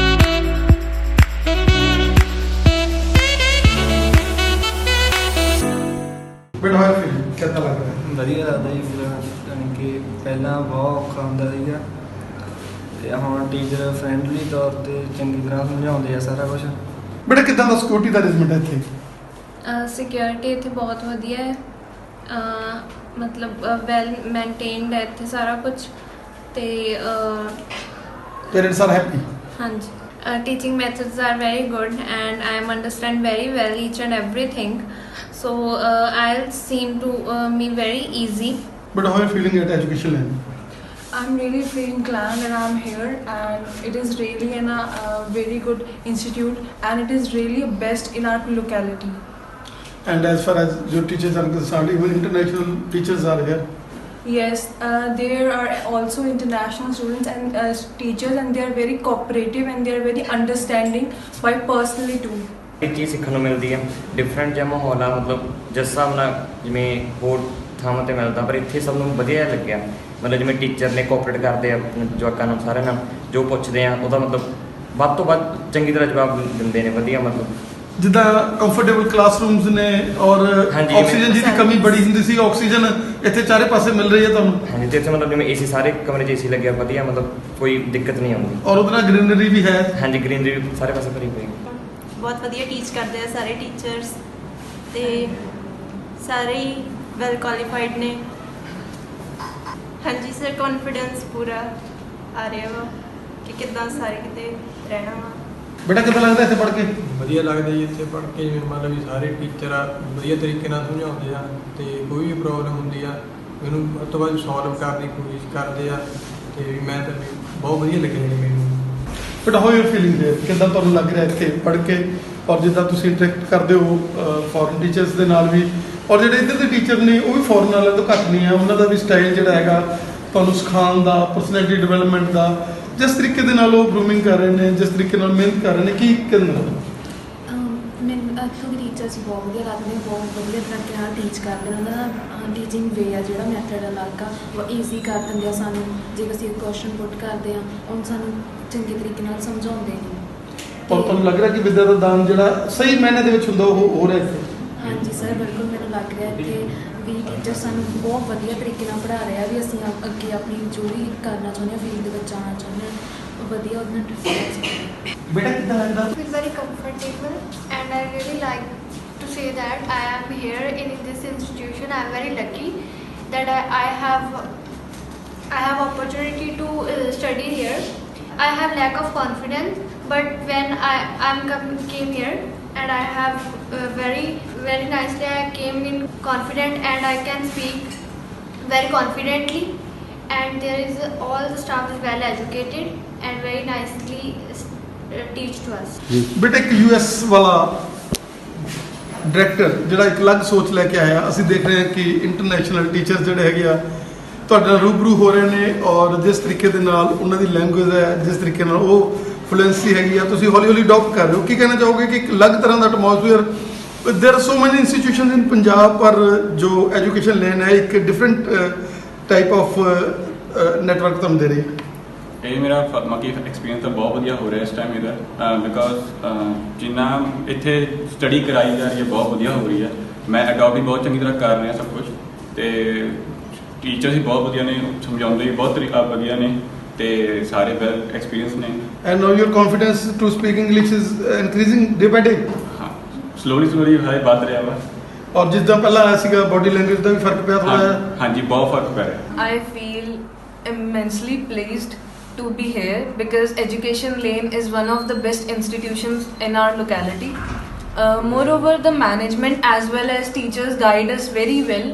ਕਿੱਦਾਂ ਲੱਗਦਾ ਵਧੀਆ ਲੱਗਦਾ ਜੀ ਯਾਨੀ ਕਿ ਪਹਿਲਾਂ ਬਹੁਤ ਔਖਾ ਹੁੰਦਾ ਸੀਗਾ ਤੇ ਹੁਣ ਟੀਚਰ ਫਰੈਂਡਲੀ ਤੌਰ ਤੇ ਚੰਗੀ ਤਰ੍ਹਾਂ ਸਮਝਾਉਂਦੇ ਆ ਸਾਰਾ ਕੁਝ ਬੇਟਾ ਕਿੱਦਾਂ ਦਾ ਸਿਕਿਉਰਿਟੀ ਦਾ ਅਰੇਂਜਮੈਂਟ ਹੈ ਇੱਥੇ ਸਿਕਿਉਰਿਟੀ ਇੱਥੇ ਬਹੁਤ ਵਧੀਆ ਹੈ ਮਤਲਬ ਵੈਲ ਮੇਨਟੇਨਡ ਹੈ ਇੱਥੇ ਸਾਰਾ ਕੁਝ ਤੇ ਪੇਰੈਂਟਸ ਆਰ ਹੈਪੀ ਹਾਂਜੀ teaching methods are very good and I am understand very well each and everything so IELTS seem to me very easy. But how are you feeling at education level? I'm really feeling glad that I'm here and it is really in a very good institute and it is really best in our locality. And as far as your teachers are concerned, even international teachers are here? Yes, there are also international students and teachers and they are very cooperative and they are very understanding by personally too. ਇੱਕ ਚੀਜ਼ ਸਿੱਖਣ ਨੂੰ ਮਿਲਦੀ ਹੈ ਡਿਫਰੈਂਟ ਜਿਹਾ ਮਾਹੌਲ ਆ ਮਤਲਬ ਜਿਸ ਹਿਸਾਬ ਨਾਲ ਜਿਵੇਂ ਹੋਰ ਥਾਵਾਂ 'ਤੇ ਮਿਲਦਾ ਪਰ ਇੱਥੇ ਸਭ ਨੂੰ ਵਧੀਆ ਲੱਗਿਆ ਮਤਲਬ ਜਿਵੇਂ ਟੀਚਰ ਨੇ ਕੋਆਪਰੇਟ ਕਰਦੇ ਆ ਜਵਾਕਾਂ ਨੂੰ ਸਾਰਿਆਂ ਨਾਲ ਜੋ ਪੁੱਛਦੇ ਆ ਉਹਦਾ ਮਤਲਬ ਵੱਧ ਤੋਂ ਵੱਧ ਚੰਗੀ ਤਰ੍ਹਾਂ ਜਵਾਬ ਦਿੰਦੇ ਨੇ ਵਧੀਆ ਮਤਲਬ ਜਿੱਦਾਂ ਕੰਫਰਟੇਬਲ ਕਲਾਸਰੂਮਸ ਨੇ ਔਰ ਆਕਸੀਜਨ ਦੀ ਕਮੀ ਬੜੀ ਹੁੰਦੀ ਸੀ ਆਕਸੀਜਨ ਇੱਥੇ ਚਾਰੇ ਪਾਸੇ ਮਿਲ ਰਹੀ ਹੈ ਤੁਹਾਨੂੰ ਹਾਂਜੀ ਤੇ ਇੱਥੇ ਮਤਲਬ ਜਿਵੇਂ ਏਸੀ ਸਾਰੇ ਕਮਰੇ 'ਚ ਏਸੀ ਲੱਗਿਆ ਵਧੀਆ ਮਤਲਬ ਕੋਈ ਦਿੱਕਤ ਨਹੀਂ ਆਉਂਦੀ ਔਰ ਉਹਦੇ ਨਾਲ ਗ੍ਰੀਨਰੀ ਵੀ ਹੈ ਹਾਂਜੀ ਗ੍ਰੀਨਰੀ ਵੀ ਸਾਰੇ ਪਾਸੇ ਭਰੀ ਹੋਈ ਬਹੁਤ ਵਧੀਆ ਟੀਚ ਕਰਦੇ ਆ ਸਾਰੇ ਟੀਚਰਸ ਤੇ ਸਾਰੇ ਹੀ ਵੈਲ ਕੁਆਲੀਫਾਈਡ ਨੇ ਹਾਂਜੀ ਸਰ ਕੌਨਫੀਡੈਂਸ ਪੂਰਾ ਆ ਰਿਹਾ ਵਾ ਕਿ ਕਿੱਦਾਂ ਸਾਰੇ ਕਿਤੇ ਰਹਿਣਾ ਵਾ ਬੇਟਾ ਕਿੱਦਾਂ ਲੱਗਦਾ ਇੱਥੇ ਪੜ੍ਹ ਕੇ ਵਧੀਆ ਲੱਗਦਾ ਜੀ ਇੱਥੇ ਪੜ੍ਹ ਕੇ ਜਿਵੇਂ ਮਤਲਬ ਵੀ ਸਾਰੇ ਟੀਚਰ ਆ ਵਧੀਆ ਤਰੀਕੇ ਨਾਲ ਸਮਝਾਉਂਦੇ ਆ ਤੇ ਕੋਈ ਵੀ ਪ੍ਰੋਬਲਮ ਹੁੰਦੀ ਆ ਉਹਨੂੰ ਵੱਧ ਤੋਂ ਵੱਧ ਸੋਲਵ ਕਰਨ ਦੀ ਕੋਸ਼ਿਸ਼ ਕਰਦੇ ਆ ਤੇ ਮੈਂ ਤਾਂ ਬਹੁਤ ਵਧੀਆ ਲੱਗਿਆ ਜੀ ਮੈਨੂੰ but how you feeling there ਕਿੱਦਾਂ ਤੁਹਾਨੂੰ ਲੱਗ ਰਿਹਾ ਇੱਥੇ ਪੜ੍ਹ ਕੇ ਔਰ ਜਿੱਦਾਂ ਤੁਸੀਂ ਇੰਟਰੈਕਟ ਕਰਦੇ ਹੋ ਫੋਰਨ ਟੀਚਰਸ ਦੇ ਨਾਲ ਵੀ ਔਰ ਜਿਹੜੇ ਇੱਧਰ ਦੇ ਟੀਚਰ ਨੇ ਉਹ ਵੀ ਫੋਰਨ ਵਾਲਿਆਂ ਤੋਂ ਘੱਟ ਨਹੀਂ ਆ ਉਹਨਾਂ ਦਾ ਵੀ ਸਟਾਈਲ ਜਿਹੜਾ ਹੈਗਾ ਤੁਹਾਨੂੰ ਸਿਖਾਉਣ ਦਾ ਪਰਸਨੈਲਿਟੀ ਡਿਵੈਲਪਮੈਂਟ ਦਾ ਜਿਸ ਤਰੀਕੇ ਦੇ ਨਾਲ ਉਹ ਗਰੂਮਿੰਗ ਕਰ ਰਹੇ ਨੇ ਜਿਸ ਤਰੀਕੇ ਨਾਲ ਮਿਹਨਤ ਕਰ ਰਹੇ ਨੇ ਕੀ ਕਰਨਾ ਮੈਨੂੰ ਇੱਥੋਂ ਦੇ ਟੀਚਰਸ ਬਹੁਤ ਵਧੀਆ ਲੱਗਦੇ ਨੇ ਬਹੁਤ ਵਧੀਆ ਤਰੀਕੇ ਨਾਲ ਟੀਚ ਕਰਦੇ ਨੇ ਉਹਨਾਂ ਦਾ ਟੀਚਿੰਗ ਵੇ ਆ ਜਿਹੜਾ ਮੈਥਡ ਅਲੱਗ ਆ ਉਹ ਈਜ਼ੀ ਕਰ ਦਿੰਦੇ ਆ ਸਾਨੂੰ ਜੇ ਅਸੀਂ ਕੁਐਸਚਨ ਪੁੱਟ ਕਰਦੇ ਆ ਉਹਨੂੰ ਸਾਨੂੰ ਚੰਗੇ ਤਰੀਕੇ ਨਾਲ ਸਮਝਾਉਂਦੇ ਨੇ ਔਰ ਤੁਹਾਨੂੰ ਲੱਗ ਰਿਹਾ ਕਿ ਵਿੱਦਿਆ ਦਾ ਦਾਨ ਜਿਹੜਾ ਸਹੀ ਮਾਇਨੇ ਦੇ ਵਿੱਚ ਹੁੰਦਾ ਉਹ ਹੋ ਰਿਹਾ ਇੱਥੇ ਹਾਂਜੀ ਸਰ ਬਿਲਕੁਲ ਮੈਨੂੰ ਲੱਗ ਰਿਹਾ ਇੱਥੇ ਵੀ ਟੀਚਰ ਸਾਨੂੰ ਬਹੁਤ ਵਧੀਆ ਤਰੀਕੇ ਨਾਲ ਪੜ੍ਹਾ ਰਿਹਾ ਵੀ ਅਸੀਂ ਅੱਗੇ ਆਪਣੀ ਜੋ ਵੀ ਕਰਨਾ ਚਾਹੁੰਦੇ ਹਾਂ ਫੀਲਡ ਦੇ ਵਿੱਚ ਜਾਣਾ ਚਾਹੁੰਦੇ ਹਾਂ ਉਹ ਵਧੀਆ ਉਹਦੇ ਨਾਲ ਟ੍ਰੀਟ ਬੇਟਾ ਕਿੱਦਾਂ ਲੱਗਦਾ I feel very comfortable and I really like to say that I am here in this institution. I am very lucky that I have opportunity to study here. I have lack of confidence, but when I came here and I have very nicely I came in confident and I can speak very confidently and there is all the staff is well educated and very nicely teach to us. ਬੇਟਾ ਇੱਕ ਯੂਐਸ ਵਾਲਾ ਡਾਇਰੈਕਟਰ ਜਿਹੜਾ ਇੱਕ ਅਲੱਗ ਸੋਚ ਲੈ ਕੇ ਆਇਆ, ਅਸੀਂ ਦੇਖ ਰਹੇ ਹਾਂ ਕਿ ਇੰਟਰਨੈਸ਼ਨਲ ਟੀਚਰਸ ਜਿਹੜੇ ਹੈਗੇ ਆ ਤੁਹਾਡੇ ਨਾਲ ਰੂਬਰੂ ਹੋ ਰਹੇ ਨੇ, ਔਰ ਜਿਸ ਤਰੀਕੇ ਦੇ ਨਾਲ ਉਹਨਾਂ ਦੀ ਲੈਂਗੁਏਜ ਹੈ, ਜਿਸ ਤਰੀਕੇ ਨਾਲ ਉਹ ਫਲੂਐਂਸੀ ਹੈਗੀ ਆ, ਤੁਸੀਂ ਹੌਲੀ ਹੌਲੀ ਅਡਾਪਟ ਕਰ ਰਹੇ ਹੋ। ਕੀ ਕਹਿਣਾ ਚਾਹੋਗੇ ਕਿ ਇੱਕ ਅਲੱਗ ਤਰ੍ਹਾਂ ਦਾ atmosphere, there are so many institution in Punjab, पर जो एजुकेशन लेन है एक डिफरेंट टाइप ऑफ नेटवर्क तुम दे रही है। ਇਹ ਮੇਰਾ ਬਾਕੀ ਐਕਸਪੀਰੀਅੰਸ ਤਾਂ ਬਹੁਤ ਵਧੀਆ ਹੋ ਰਿਹਾ ਇਸ ਟਾਈਮ ਇਹਦਾ, ਬਿਕਾਜ਼ ਜਿੰਨਾ ਇੱਥੇ ਸਟੱਡੀ ਕਰਾਈ ਜਾ ਰਹੀ ਹੈ ਬਹੁਤ ਵਧੀਆ ਹੋ ਰਹੀ ਹੈ। ਮੈਂ ਅਡਾਪਟ ਵੀ ਬਹੁਤ ਚੰਗੀ ਤਰ੍ਹਾਂ ਕਰ ਰਿਹਾ ਸਭ ਕੁਝ, ਤੇ ਟੀਚਰ ਵੀ ਬਹੁਤ ਵਧੀਆ ਨੇ, ਸਮਝਾਉਂਦੇ ਵੀ ਬਹੁਤ ਤਰੀਕਾ ਵਧੀਆ ਨੇ, ਤੇ ਸਾਰੇ ਵੈਲ ਐਕਸਪੀਰੀਅੰਸ ਨੇ। And now your confidence to speak English is increasing day by day. ਹਾਂ, ਸਲੋਲੀ ਹਾਲੇ ਵੱਧ ਰਿਹਾ ਵਾ। ਔਰ ਜਿੱਦਾਂ ਪਹਿਲਾਂ ਆਇਆ ਸੀਗਾ ਬੋਡੀ ਲੈਂਗੁਏਜ ਦਾ ਵੀ ਫਰਕ ਪਿਆ ਥੋੜਾ ਜਿਹਾ? ਹਾਂਜੀ, ਬਹੁਤ ਫਰਕ ਪੈ ਰਿਹਾ। I feel immensely pleased to be here because Education Lane is one of the best institutions in our locality. Moreover, the management as well as teachers guide us very well.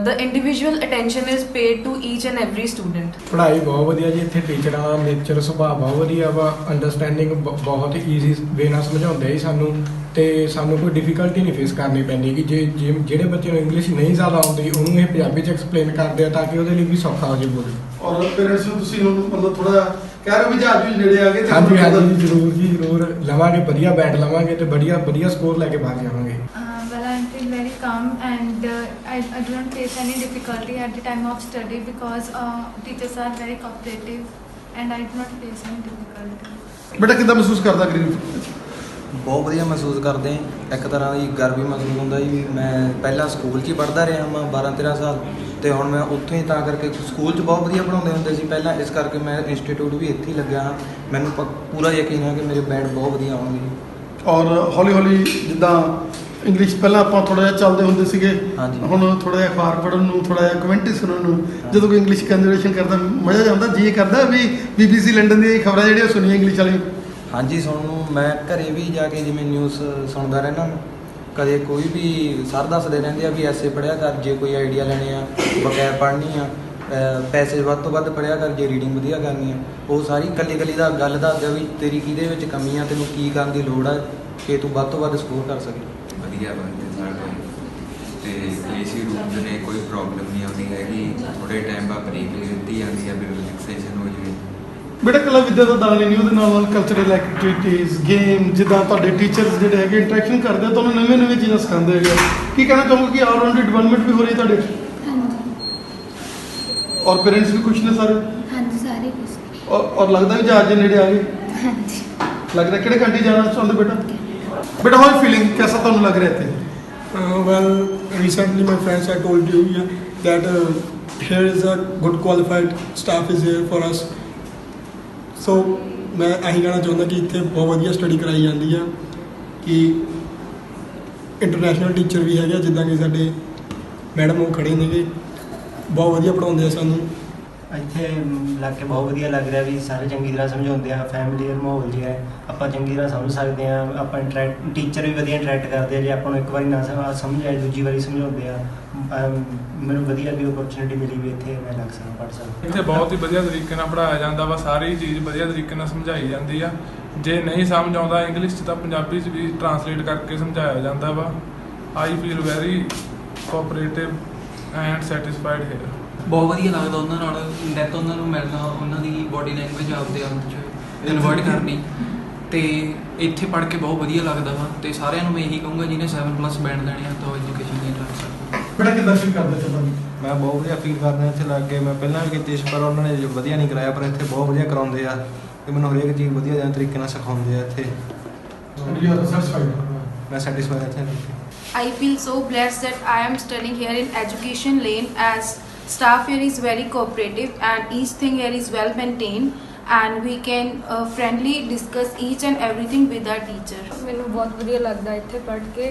The individual attention is paid to each and every student. ਪੜ੍ਹਾਈ ਬਹੁਤ ਵਧੀਆ ਜੀ, ਇੱਥੇ ਟੀਚਰਾਂ ਦਾ ਨੇਚਰ ਸੁਭਾਅ ਬਹੁਤ ਵਧੀਆ ਵਾ, ਅੰਡਰਸਟੈਂਡਿੰਗ ਬਹੁਤ ਈਜ਼ੀ ਵੇ ਨਾਲ ਸਮਝਾਉਂਦੇ ਜੀ ਸਾਨੂੰ, ਤੇ ਸਾਨੂੰ ਕੋਈ ਡਿਫਿਕਲਟੀ ਨਹੀਂ ਫੇਸ ਕਰਨੀ ਪੈਂਦੀ ਕਿ ਜੇ ਜਿਹੜੇ ਬੱਚੇ ਨੂੰ ਇੰਗਲਿਸ਼ ਨਹੀਂ ਜ਼ਿਆਦਾ ਆਉਂਦੀ ਉਹਨੂੰ ਇਹ ਪੰਜਾਬੀ 'ਚ ਐਕਸਪਲੇਨ ਕਰਦੇ ਆ ਤਾਂ ਕਿ ਉਹਦੇ ਲਈ ਵੀ ਸੌਖਾ ਹੋ ਜੇ ਬੋਲਣਾ। ਔਰ ਪੇਰੈਂਟਸ ਨੂੰ ਤੁਸੀਂ ਹੁਣ ਮਤਲਬ ਥੋੜਾ ਕਹਿ ਰਹੇ ਹੋ ਵੀ ਜਹਾਜ਼ ਵੀ ਨੇੜੇ ਆ ਗਏ? ਹਾਂਜੀ ਹਾਂਜੀ, ਜ਼ਰੂਰ ਜੀ ਜ਼ਰੂਰ ਲਵਾਂਗੇ, ਵਧੀਆ ਬੈਂਡ ਲਵਾਂਗੇ ਤੇ ਵਧੀਆ ਸਕੋਰ ਲੈ ਕੇ ਬਾਹਰ ਜਾਵਾਂਗੇ। Well, I feel very calm and I do not face any difficulty at the time of study because teachers are very cooperative and I do not face any difficulty. ਬੇਟਾ ਕਿੱਦਾਂ ਮਹਿਸੂਸ ਕਰਦਾ ਗਰੀਬ? ਬਹੁਤ ਵਧੀਆ ਮਹਿਸੂਸ ਕਰਦੇ ਹਾਂ। ਇੱਕ ਤਰ੍ਹਾਂ ਦੀ ਗਰਵ ਵੀ ਮਹਿਸੂਸ ਹੁੰਦਾ ਜੀ ਵੀ ਮੈਂ ਪਹਿਲਾਂ ਸਕੂਲ 'ਚ ਹੀ ਪੜ੍ਹਦਾ ਰਿਹਾ ਮੈਂ 12-13 ਸਾਲ, ਅਤੇ ਹੁਣ ਮੈਂ ਉੱਥੋਂ ਹੀ ਤਾਂ ਕਰਕੇ ਸਕੂਲ 'ਚ ਬਹੁਤ ਵਧੀਆ ਪੜ੍ਹਾਉਂਦੇ ਹੁੰਦੇ ਸੀ ਪਹਿਲਾਂ, ਇਸ ਕਰਕੇ ਮੈਂ ਇੰਸਟੀਟਿਊਟ ਵੀ ਇੱਥੇ ਹੀ ਲੱਗਿਆ ਹਾਂ। ਮੈਨੂੰ ਪੂਰਾ ਯਕੀਨ ਹੈ ਕਿ ਮੇਰੇ ਬੈਂਡ ਬਹੁਤ ਵਧੀਆ ਆਉਣਗੇ। ਔਰ ਹੌਲੀ ਹੌਲੀ ਜਿੱਦਾਂ ਇੰਗਲਿਸ਼ ਪਹਿਲਾਂ ਆਪਾਂ ਥੋੜਾ ਜਿਹਾ ਚੱਲਦੇ ਹੁੰਦੇ ਸੀਗੇ, ਹੁਣ ਥੋੜਾ ਜਿਹਾ ਅਖਬਾਰ ਪੜ੍ਹਨ ਨੂੰ, ਥੋੜਾ ਜਿਹਾ ਕਮੈਂਟਰੀ ਸੁਣਨ ਨੂੰ, ਜਦੋਂ ਕੋਈ ਇੰਗਲਿਸ਼ ਕਨਵਰਸੇਸ਼ਨ ਕਰਦਾ ਮਜ਼ਾ ਜਾਂਦਾ, ਜੀ ਕਰਦਾ ਵੀ BBC ਲੰਡਨ ਦੀਆਂ ਖਬਰਾਂ ਜਿਹੜੀਆਂ ਸੁਣੀਆਂ ਇੰਗਲਿਸ਼ ਵਾਲੀ। ਹਾਂਜੀ, ਸੁਣਨ ਨੂੰ ਮੈਂ ਘਰੇ ਵੀ ਜਾ ਕੇ ਜਿਵੇਂ ਨਿਊਜ਼ ਸੁਣਦਾ ਰਹਿਣਾ, ਕਦੇ ਕੋਈ ਵੀ ਸਰ ਦੱਸਦੇ ਰਹਿੰਦੇ ਆ ਵੀ ਐਸੇ ਪੜ੍ਹਿਆ ਕਰ ਜੇ ਕੋਈ ਆਈਡੀਆ ਲੈਣੇ ਆ, ਬਕਾਇਦਾ ਪੜ੍ਹਨੀ ਆ, ਪੈਸੇ ਵੱਧ ਤੋਂ ਵੱਧ ਪੜ੍ਹਿਆ ਕਰ ਜੇ ਰੀਡਿੰਗ ਵਧੀਆ ਕਰਨੀ ਆ। ਉਹ ਸਾਰੀ ਇਕੱਲੀ ਦਾ ਗੱਲ ਦੱਸਦਾ ਵੀ ਤੇਰੀ ਕਿਹਦੇ ਵਿੱਚ ਕਮੀ ਆ, ਤੈਨੂੰ ਕੀ ਕਰਨ ਦੀ ਲੋੜ ਆ ਕਿ ਤੂੰ ਵੱਧ ਤੋਂ ਵੱਧ ਸਕੋਰ ਕਰ ਸਕੇ। ਵਧੀਆ ਬਣਦੇ ਸਾਡੇ ਤੇ ਏਸੀ ਰੂਮਸ ਨੇ, ਕੋਈ ਪ੍ਰੋਬਲਮ ਨਹੀਂ ਆਉਂਦੀ ਹੈਗੀ। ਥੋੜੇ ਟਾਈਮ ਬਾਅਦ ਬ੍ਰੇਕ ਦਿੱਤੀ ਜਾਂਦੀ ਹੈ, ਫਿਰ ਰਿਲੈਕਸੇਸ਼ਨ ਹੋ ਜਾਵੇ। ਬੇਟਾ ਕਲਾ ਵਿਦਿਆ ਦਾ ਦਾਨ ਨਹੀਂ, ਉਹਦੇ ਨਾਲ ਕਲਚਰਲ ਐਕਟੀਵਿਟੀਜ਼, ਗੇਮ, ਜਿੱਦਾਂ ਤੁਹਾਡੇ ਟੀਚਰਸ ਜਿਹੜੇ ਹੈਗੇ ਇੰਟਰੈਕਸ਼ਨ ਕਰਦੇ ਆ, ਤੁਹਾਨੂੰ ਨਵੀਆਂ ਚੀਜ਼ਾਂ ਸਿਖਾਉਂਦੇ ਹੈਗੇ। ਕੀ ਕਹਿਣਾ ਚਾਹੋਗੇ ਕਿ ਆਲਰਾਊਂਡ ਡਿਵੈਲਪਮੈਂਟ ਵੀ ਹੋ ਰਹੀ ਤੁਹਾਡੇ? ਔਰ ਪੇਰੈਂਟਸ ਵੀ ਖੁਸ਼ ਨੇ ਸਾਰੇ? ਹਾਂਜੀ, ਸਾਰੇ ਖੁਸ਼। ਔਰ ਲੱਗਦਾ ਵੀ ਜਹਾਜ਼ ਦੇ ਨੇੜੇ ਆ ਗਏ? ਹਾਂਜੀ। ਲੱਗਦਾ ਕਿਹੜੇ ਕੰਟਰੀ ਜਾਣਾ ਚਾਹੁੰਦੇ ਬੇਟਾ? ਬੇਟਾ ਹਾਊ ਫੀਲਿੰਗ, कैसा ਤੁਹਾਨੂੰ ਲੱਗ ਰਿਹਾ ਇੱਥੇ? Well, recently my friends had told you that here is a good qualified staff is here for us. So ਮੈਂ ਇਹੀ ਕਹਿਣਾ ਚਾਹੁੰਦਾ ਕਿ ਇੱਥੇ ਬਹੁਤ ਵਧੀਆ ਸਟੱਡੀ ਕਰਾਈ ਜਾਂਦੀ ਆ, ਕਿ ਇੰਟਰਨੈਸ਼ਨਲ ਟੀਚਰ ਵੀ ਹੈਗੇ ਜਿੱਦਾਂ ਕਿ ਸਾਡੇ ਮੈਡਮ ਉਹ ਖੜੇ ਨੇਗੇ, ਬਹੁਤ ਵਧੀਆ ਪੜ੍ਹਾਉਂਦੇ ਆ ਸਾਨੂੰ। ਇੱਥੇ ਲੱਗ ਕੇ ਬਹੁਤ ਵਧੀਆ ਲੱਗ ਰਿਹਾ ਵੀ ਸਾਰੇ ਚੰਗੀ ਤਰ੍ਹਾਂ ਸਮਝਾਉਂਦੇ ਆ, ਫੈਮਿਲੀਅਰ ਮਾਹੌਲ ਜਿਹਾ ਹੈ, ਆਪਾਂ ਚੰਗੀ ਤਰ੍ਹਾਂ ਸਮਝ ਸਕਦੇ ਹਾਂ, ਆਪਾਂ ਟੀਚਰ ਵੀ ਵਧੀਆ ਇੰਟਰੈਕਟ ਕਰਦੇ ਆ, ਜੇ ਆਪਾਂ ਨੂੰ ਇੱਕ ਵਾਰੀ ਨਾ ਸਮਝ ਆਏ ਦੂਜੀ ਵਾਰੀ ਸਮਝਾਉਂਦੇ ਆ। ਮੈਨੂੰ ਵਧੀਆ ਵੀ ਓਪਰਚੁਨਿਟੀ ਮਿਲੀ ਵੀ ਇੱਥੇ ਮੈਂ ਲੱਗ ਸਕਦਾ, ਪੜ੍ਹ ਸਕਦਾ। ਇੱਥੇ ਬਹੁਤ ਹੀ ਵਧੀਆ ਤਰੀਕੇ ਨਾਲ ਪੜ੍ਹਾਇਆ ਜਾਂਦਾ ਵਾ, ਸਾਰੀ ਚੀਜ਼ ਵਧੀਆ ਤਰੀਕੇ ਨਾਲ ਸਮਝਾਈ ਜਾਂਦੀ ਆ। ਜੇ ਨਹੀਂ ਸਮਝ ਆਉਂਦਾ ਇੰਗਲਿਸ਼ 'ਚ ਤਾਂ ਪੰਜਾਬੀ 'ਚ ਵੀ ਟਰਾਂਸਲੇਟ ਕਰਕੇ ਸਮਝਾਇਆ ਜਾਂਦਾ ਵਾ। I feel very cooperative and satisfied here. ਬਹੁਤ ਵਧੀਆ ਲੱਗਦਾ ਉਹਨਾਂ ਨਾਲ ਡੈਥ, ਉਹਨਾਂ ਨੂੰ ਮਿਲਣਾ, ਉਹਨਾਂ ਦੀ ਬੋਡੀ ਲੈਂਗੁਏਜ ਆਪਦੇ ਆਪ 'ਚ ਕਨਵਰਟ ਕਰਨੀ, ਤੇ ਇੱਥੇ ਪੜ੍ਹ ਕੇ ਬਹੁਤ ਵਧੀਆ ਲੱਗਦਾ ਵਾ। ਤੇ ਸਾਰਿਆਂ ਨੂੰ ਮੈਂ ਇਹੀ ਕਹੂੰਗਾ ਜਿਹਨੇ 7+ ਬੈਂਡ ਲੈਣੇ ਆ ਤਾਂ ਐਜੂਕੇਸ਼ਨ ਨਹੀਂ ਲੱਗ ਸਕਦਾ। ਬੜਾ ਕਿੱਦਾਂ ਫੀਲ ਕਰਦਾ ਤੁਹਾਨੂੰ? ਮੈਂ ਬਹੁਤ ਵਧੀਆ ਫੀਲ ਕਰਦਾ ਇੱਥੇ ਲੱਗ ਕੇ। ਮੈਂ ਪਹਿਲਾਂ ਵੀ ਕੀਤੀ ਸੀ ਪਰ ਉਹਨਾਂ ਨੇ ਵਧੀਆ ਨਹੀਂ ਕਰਾਇਆ, ਪਰ ਇੱਥੇ ਬਹੁਤ ਵਧੀਆ ਕਰਾਉਂਦੇ ਆ ਤੇ ਮੈਨੂੰ ਹਰੇਕ ਚੀਜ਼ ਵਧੀਆ ਤਰੀਕੇ ਨਾਲ ਸਿਖਾਉਂਦੇ ਆ ਇੱਥੇ। ਮੈਂ ਸੈਟਿਸਫਾਈਡ ਇੱਥੇ। I feel so blessed that I am studying here in Education Lane, as staff here is very cooperative and each thing here is well maintained and we can friendly discuss each and everything with our teacher. ਮੈਨੂੰ ਬਹੁਤ ਵਧੀਆ ਲੱਗਦਾ ਇੱਥੇ ਪੜ੍ਹ ਕੇ,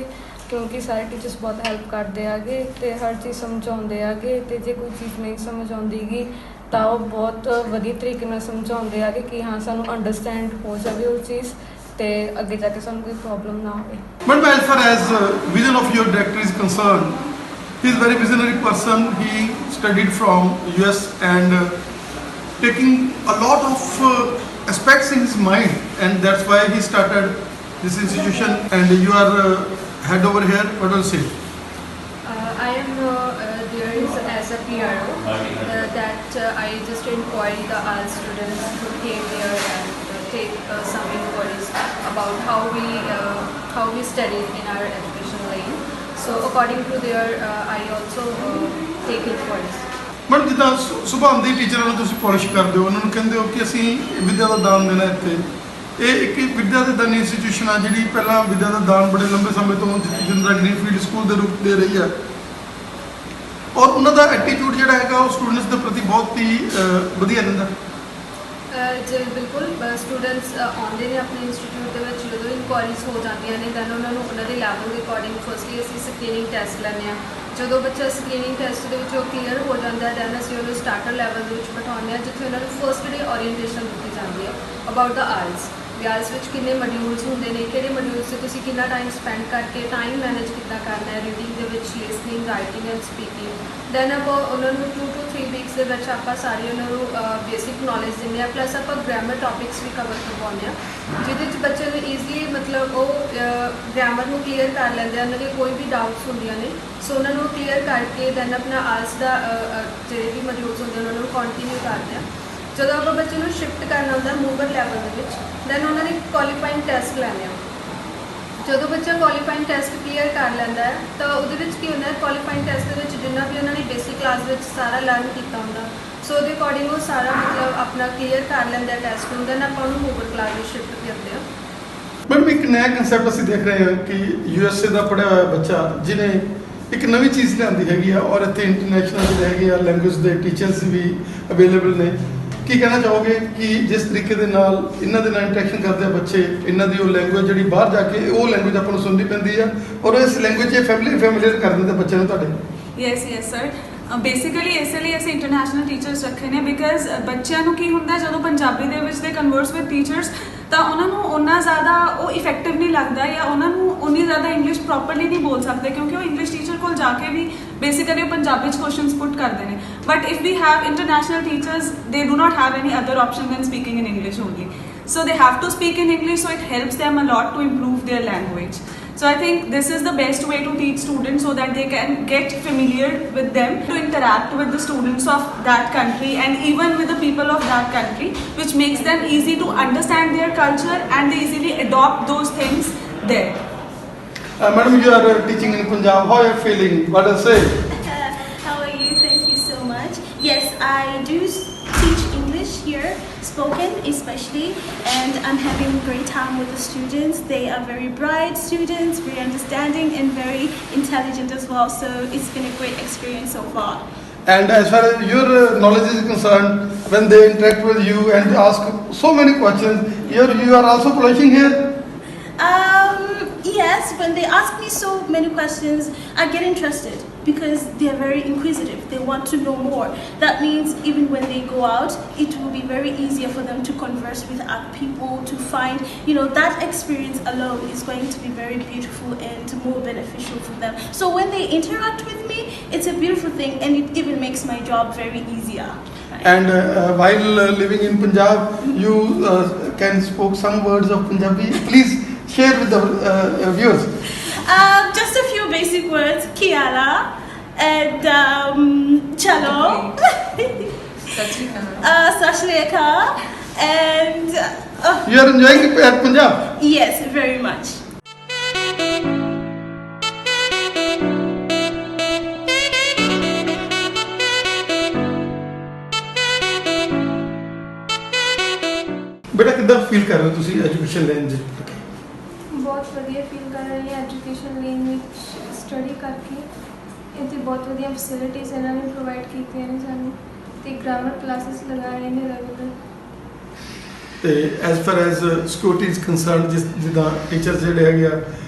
ਕਿਉਂਕਿ ਸਾਰੇ ਟੀਚਰਸ ਬਹੁਤ ਹੈਲਪ ਕਰਦੇ ਆਗੇ ਤੇ ਹਰ ਚੀਜ਼ ਸਮਝਾਉਂਦੇ ਆਗੇ, ਤੇ ਜੇ ਕੋਈ ਚੀਜ਼ ਨਹੀਂ ਸਮਝ ਆਉਂਦੀਗੀ ਤਾਂ ਉਹ ਬਹੁਤ ਵਧੀਆ ਤਰੀਕੇ ਨਾਲ ਸਮਝਾਉਂਦੇ ਆਗੇ ਕਿ ਹਾਂ ਸਾਨੂੰ ਅੰਡਰਸਟੈਂਡ ਹੋ ਜਾਵੇ ਉਹ ਚੀਜ਼, ਤੇ ਅੱਗੇ ਜਾ ਕੇ ਸਾਨੂੰ ਕੋਈ ਪ੍ਰੋਬਲਮ ਨਾ ਹੋਵੇ। But as far as vision of your director is concerned, he is a very visionary person. He studied from US and taking a lot of aspects in his mind, and that's why he started this institution. And you are head over here, what will you say? I am there is as a PRO that I just inquired the all students who came here and take some inquiries about how we study in our education lane. So according to their, I also take inquiries. Madam ਜਿੱਦਾਂ ਸੁਬਾਹ ਆਉਂਦੇ ਟੀਚਰਾਂ ਨੂੰ ਤੁਸੀਂ ਪੋਲਿਸ਼ ਕਰਦੇ ਹੋ, ਉਹਨਾਂ ਨੂੰ ਕਹਿੰਦੇ ਹੋ ਕਿ ਅਸੀਂ ਵਿੱਦਿਆ ਦਾ ਦਾਨ ਦੇਣਾ ਇੱਥੇ। ਇਹ ਇੱਕ ਵਿੱਦਿਆ ਦੇ ਦਾਨੀ ਇੰਸਟੀਟਿਊਸ਼ਨ ਆ ਜਿਹੜੀ ਪਹਿਲਾਂ ਵਿੱਦਿਆ ਦਾ ਦਾਨ ਬੜੇ ਲੰਬੇ ਸਮੇਂ ਤੋਂ ਜਿੰਦਰਾ ਗ੍ਰੀਨਫੀਲਡ ਸਕੂਲ ਦੇ ਰੂਪ ਦੇ ਰਹੀ ਆ, ਔਰ ਉਹਨਾਂ ਦਾ ਐਟੀਟਿਊਡ ਜਿਹੜਾ ਹੈਗਾ ਉਹ ਸਟੂਡੈਂਟਸ ਦੇ ਪ੍ਰਤੀ ਬਹੁਤ ਹੀ ਵਧੀਆ ਰਹਿੰਦਾ। ਜੀ ਬਿਲਕੁਲ, ਸਟੂਡੈਂਟਸ ਆਉਂਦੇ ਨੇ ਆਪਣੇ ਇੰਸਟੀਟਿਊਟ ਦੇ ਵਿੱਚ, ਜਦੋਂ ਇਨਕੁਆਇਰੀਜ਼ ਹੋ ਜਾਂਦੀਆਂ ਨੇ ਦੈਨ ਉਹਨਾਂ ਨੂੰ ਉਹਨਾਂ ਦੇ ਲੈਵਲ ਦੇ ਅਕੋਰਡਿੰਗ ਫਸਟਲੀ ਅਸੀਂ ਸਕਰੀਨਿੰਗ ਟੈਸਟ ਲੈਂਦੇ ਹਾਂ। ਜਦੋਂ ਬੱਚਾ ਸਕਰੀਨਿੰਗ ਟੈਸਟ ਦੇ ਵਿੱਚ ਉਹ ਕਲੀਅਰ ਹੋ ਜਾਂਦਾ ਦੈਨ ਅਸੀਂ ਉਹਨੂੰ ਸਟਾਰਟਰ ਲੈਵਲ ਦੇ ਵਿੱਚ ਬਿਠਾਉਂਦੇ ਹਾਂ, ਜਿੱਥੇ ਉਹਨਾਂ ਨੂੰ ਫਸਟ ਡੇ ਓਰੀਐਂਟੇਸ਼ਨ ਦਿੱਤੀ ਜਾਂਦੀ ਹੈ ਅਬਾਊਟ ਦਾ ਆਇਲਸ। ਆਇਲਸ ਵਿੱਚ ਕਿੰਨੇ ਮੋਡਿਊਲਸ ਹੁੰਦੇ ਨੇ, ਕਿਹੜੇ ਮੋਡਿਊਲਸ 'ਤੇ ਤੁਸੀਂ ਕਿੰਨਾ ਟਾਈਮ ਸਪੈਂਡ ਕਰਕੇ ਟਾਈਮ ਮੈਨੇਜ ਕਿੱਦਾਂ ਕਰਨਾ ਹੈ, ਰੀਡਿੰਗ ਦੇ ਵਿੱਚ, listening, writing and speaking. Then ਆਪਾਂ ਉਹਨਾਂ ਨੂੰ 2 to 3 ਵੀਕਸ ਦੇ ਵਿੱਚ ਆਪਾਂ ਸਾਰੀ ਉਹਨਾਂ ਨੂੰ ਬੇਸਿਕ ਨੌਲੇਜ ਦਿੰਦੇ ਹਾਂ, ਪਲੱਸ ਆਪਾਂ ਗ੍ਰਾਮਰ ਟੌਪਿਕਸ ਵੀ ਕਵਰ ਕਰਵਾਉਂਦੇ ਹਾਂ, ਜਿਹਦੇ 'ਚ ਬੱਚੇ ਨੂੰ ਈਜ਼ਲੀ ਮਤਲਬ ਉਹ ਗ੍ਰਾਮਰ ਨੂੰ ਕਲੀਅਰ ਕਰ ਲੈਂਦੇ ਆ। ਉਹਨਾਂ ਦੇ ਕੋਈ ਵੀ ਡਾਊਟਸ ਹੁੰਦੀਆਂ ਨੇ ਸੋ ਉਹਨਾਂ ਨੂੰ ਕਲੀਅਰ ਕਰਕੇ ਦੈਨ ਆਪਣਾ ਆਇਲਸ ਦਾ ਜਿਹੜੇ ਵੀ ਮੋਡਿਊਲਸ ਹੁੰਦੇ ਉਹਨਾਂ ਨੂੰ ਕੰਟੀਨਿਊ ਕਰਦੇ ਹਾਂ। ਜਦੋਂ ਆਪਾਂ ਬੱਚੇ ਨੂੰ ਸ਼ਿਫਟ ਕਰਨਾ ਹੁੰਦਾ ਮੂਵਰ ਲੈਵਲ ਦੇ ਵਿੱਚ ਦੈਨ ਉਹਨਾਂ ਦੀ ਕੁਆਲੀਫਾਈਂਗ ਟੈਸਟ ਲੈਂਦੇ ਹਾਂ। ਜਦੋਂ ਬੱਚਾ ਕੁਆਲੀਫਾਈਂਗ ਟੈਸਟ ਕਲੀਅਰ ਕਰ ਲੈਂਦਾ ਹੈ ਤਾਂ ਉਹਦੇ ਵਿੱਚ ਕੀ ਹੁੰਦਾ ਹੈ, ਕੁਆਲੀਫਾਈਂਗ ਟੈਸਟ ਦੇ ਵਿੱਚ ਜਿੰਨਾ ਵੀ ਉਹਨਾਂ ਨੇ ਬੇਸਿਕ ਕਲਾਸ ਵਿੱਚ ਸਾਰਾ ਲਰਨ ਕੀਤਾ ਹੁੰਦਾ ਸੋ ਉਹਦੇ ਅਕੋਰਡਿੰਗ ਉਹ ਸਾਰਾ ਮਤਲਬ ਆਪਣਾ ਕਲੀਅਰ ਕਰ ਲੈਂਦਾ ਟੈਸਟ ਨੂੰ, ਦੈਨ ਆਪਾਂ ਉਹਨੂੰ ਮੂਵਰ ਕਲਾਸ ਵਿੱਚ ਸ਼ਿਫਟ ਕਰਦੇ ਹਾਂ। ਮੈਡਮ ਇੱਕ ਨਵਾਂ ਕਨਸੈਪਟ ਅਸੀਂ ਦੇਖ ਰਹੇ ਹਾਂ ਕਿ USA ਦਾ ਪੜ੍ਹਿਆ ਹੋਇਆ ਬੱਚਾ ਜਿਹਨੇ ਇੱਕ ਨਵੀਂ ਚੀਜ਼ ਲਿਆਂਦੀ ਹੈਗੀ ਆ, ਔਰ ਇੱਥੇ ਇੰਟਰਨੈਸ਼ਨਲ ਜਿਹੜੇ ਹੈਗੇ ਆ ਲੈਂਗੁਏਜ ਦੇ ਟੀਚਰਸ ਵੀ ਅਵੇਲੇਬਲ ਨੇ। ਕੀ ਕਹਿਣਾ ਚਾਹੋਗੇ ਕਿ ਜਿਸ ਤਰੀਕੇ ਦੇ ਨਾਲ ਇਹਨਾਂ ਦੇ ਨਾਲ ਇੰਟਰੈਕਸ਼ਨ ਕਰਦੇ ਆ ਬੱਚੇ, ਇਹਨਾਂ ਦੀ ਉਹ ਲੈਂਗੁਏਜ ਜਿਹੜੀ ਬਾਹਰ ਜਾ ਕੇ ਉਹ ਲੈਂਗੁਏਜ ਆਪਾਂ ਨੂੰ ਸੁਣਨੀ ਪੈਂਦੀ ਆ, ਔਰ ਇਸ ਲੈਂਗੁਏਜ 'ਚ ਫੈਮਿਲੀਅਰ ਕਰ ਦਿੰਦੇ ਬੱਚਿਆਂ ਨੂੰ ਤੁਹਾਡੇ? ਯੈਸ ਸਰ, ਬੇਸਿਕਲੀ ਇਸ ਲਈ ਅਸੀਂ ਇੰਟਰਨੈਸ਼ਨਲ ਟੀਚਰਸ ਰੱਖੇ ਨੇ ਬਿਕਾਜ਼ ਬੱਚਿਆਂ ਨੂੰ ਕੀ ਹੁੰਦਾ ਜਦੋਂ ਪੰਜਾਬੀ ਦੇ ਵਿੱਚ ਦੇ ਕਨਵਰਸ ਵਿਦ ਟੀਚਰਸ ਤਾਂ ਉਹਨਾਂ ਨੂੰ ਓਨਾ ਜ਼ਿਆਦਾ ਉਹ ਇਫੈਕਟਿਵ ਨਹੀਂ ਲੱਗਦਾ ਜਾਂ ਉਹਨਾਂ ਨੂੰ ਉਨੀ ਜ਼ਿਆਦਾ ਇੰਗਲਿਸ਼ ਪ੍ਰੋਪਰਲੀ ਨਹੀਂ ਬੋਲ ਸਕਦੇ ਕਿਉਂਕਿ ਉਹ ਇੰਗਲਿਸ਼ ਟੀਚਰ ਕੋਲ ਜਾ ਕੇ ਵੀ ਬੇਸਿਕਲੀ ਉਹ ਪੰਜਾਬੀ 'ਚ ਕੁਐਸਚਨਸ ਪੁੱਟ ਕਰਦੇ ਨੇ। But if we have international teachers they do not have any other option than speaking in English only, so they have to speak in English, so it helps them a lot to improve their language. So I think this is the best way to teach students so that they can get familiar with them, to interact with the students of that country and even with the people of that country, which makes them easy to understand their culture and they easily adopt those things there. Madam, you are teaching in Punjab. How are you feeling? What do you say? How are you? Thank you so much. Yes, I do teach English here, spoken especially, and I'm having a great time with the students. They are very bright students, very understanding and very intelligent as well, so it's been a great experience so far. And as far as your knowledge is concerned, when they interact with you and ask so many questions, you are also polishing here? Yes, when they ask me so many questions, I get interested because they are very inquisitive. They want to know more. That means even when they go out, it will be very easier for them to converse with other people, to find, that experience alone is going to be very beautiful and more beneficial for them. So when they interact with me, it's a beautiful thing and it even makes my job very easier. And while living in Punjab, you can spoke some words of Punjabi. Please share with the viewers. Just a few basic words. Kiala and chalo. Sashleka. And you are enjoying Punjab? Yes, very much. बेटा कितना फील कर रहे हो ਤੁਸੀਂ ਐਜੂਕੇਸ਼ਨ ਲੈਣ ਦੇ? ਬਹੁਤ ਵਧੀਆ ਫੀਲ ਕਰ ਰਹੀ ਹਾਂ ਐਜੂਕੇਸ਼ਨ ਲੈਣ ਵਿੱਚ ਸਟੱਡੀ ਕਰਕੇ। ਇੱਥੇ ਬਹੁਤ ਵਧੀਆ ਫੈਸਿਲਿਟੀਜ਼ ਇਹਨਾਂ ਨੇ ਪ੍ਰੋਵਾਈਡ ਕੀਤੀਆਂ ਨੇ ਸਾਨੂੰ ਤੇ ਗ੍ਰਾਮਰ ਕਲਾਸਿਸ ਲਗਾ ਰਹੇ ਨੇ ਰੈਗੂਲਰ। ਤੇ as for as security is concerned, ਜਿੱਦਾਂ ਟੀਚਰਸ ਜਿਹੜੇ ਹੈਗੇ ਆ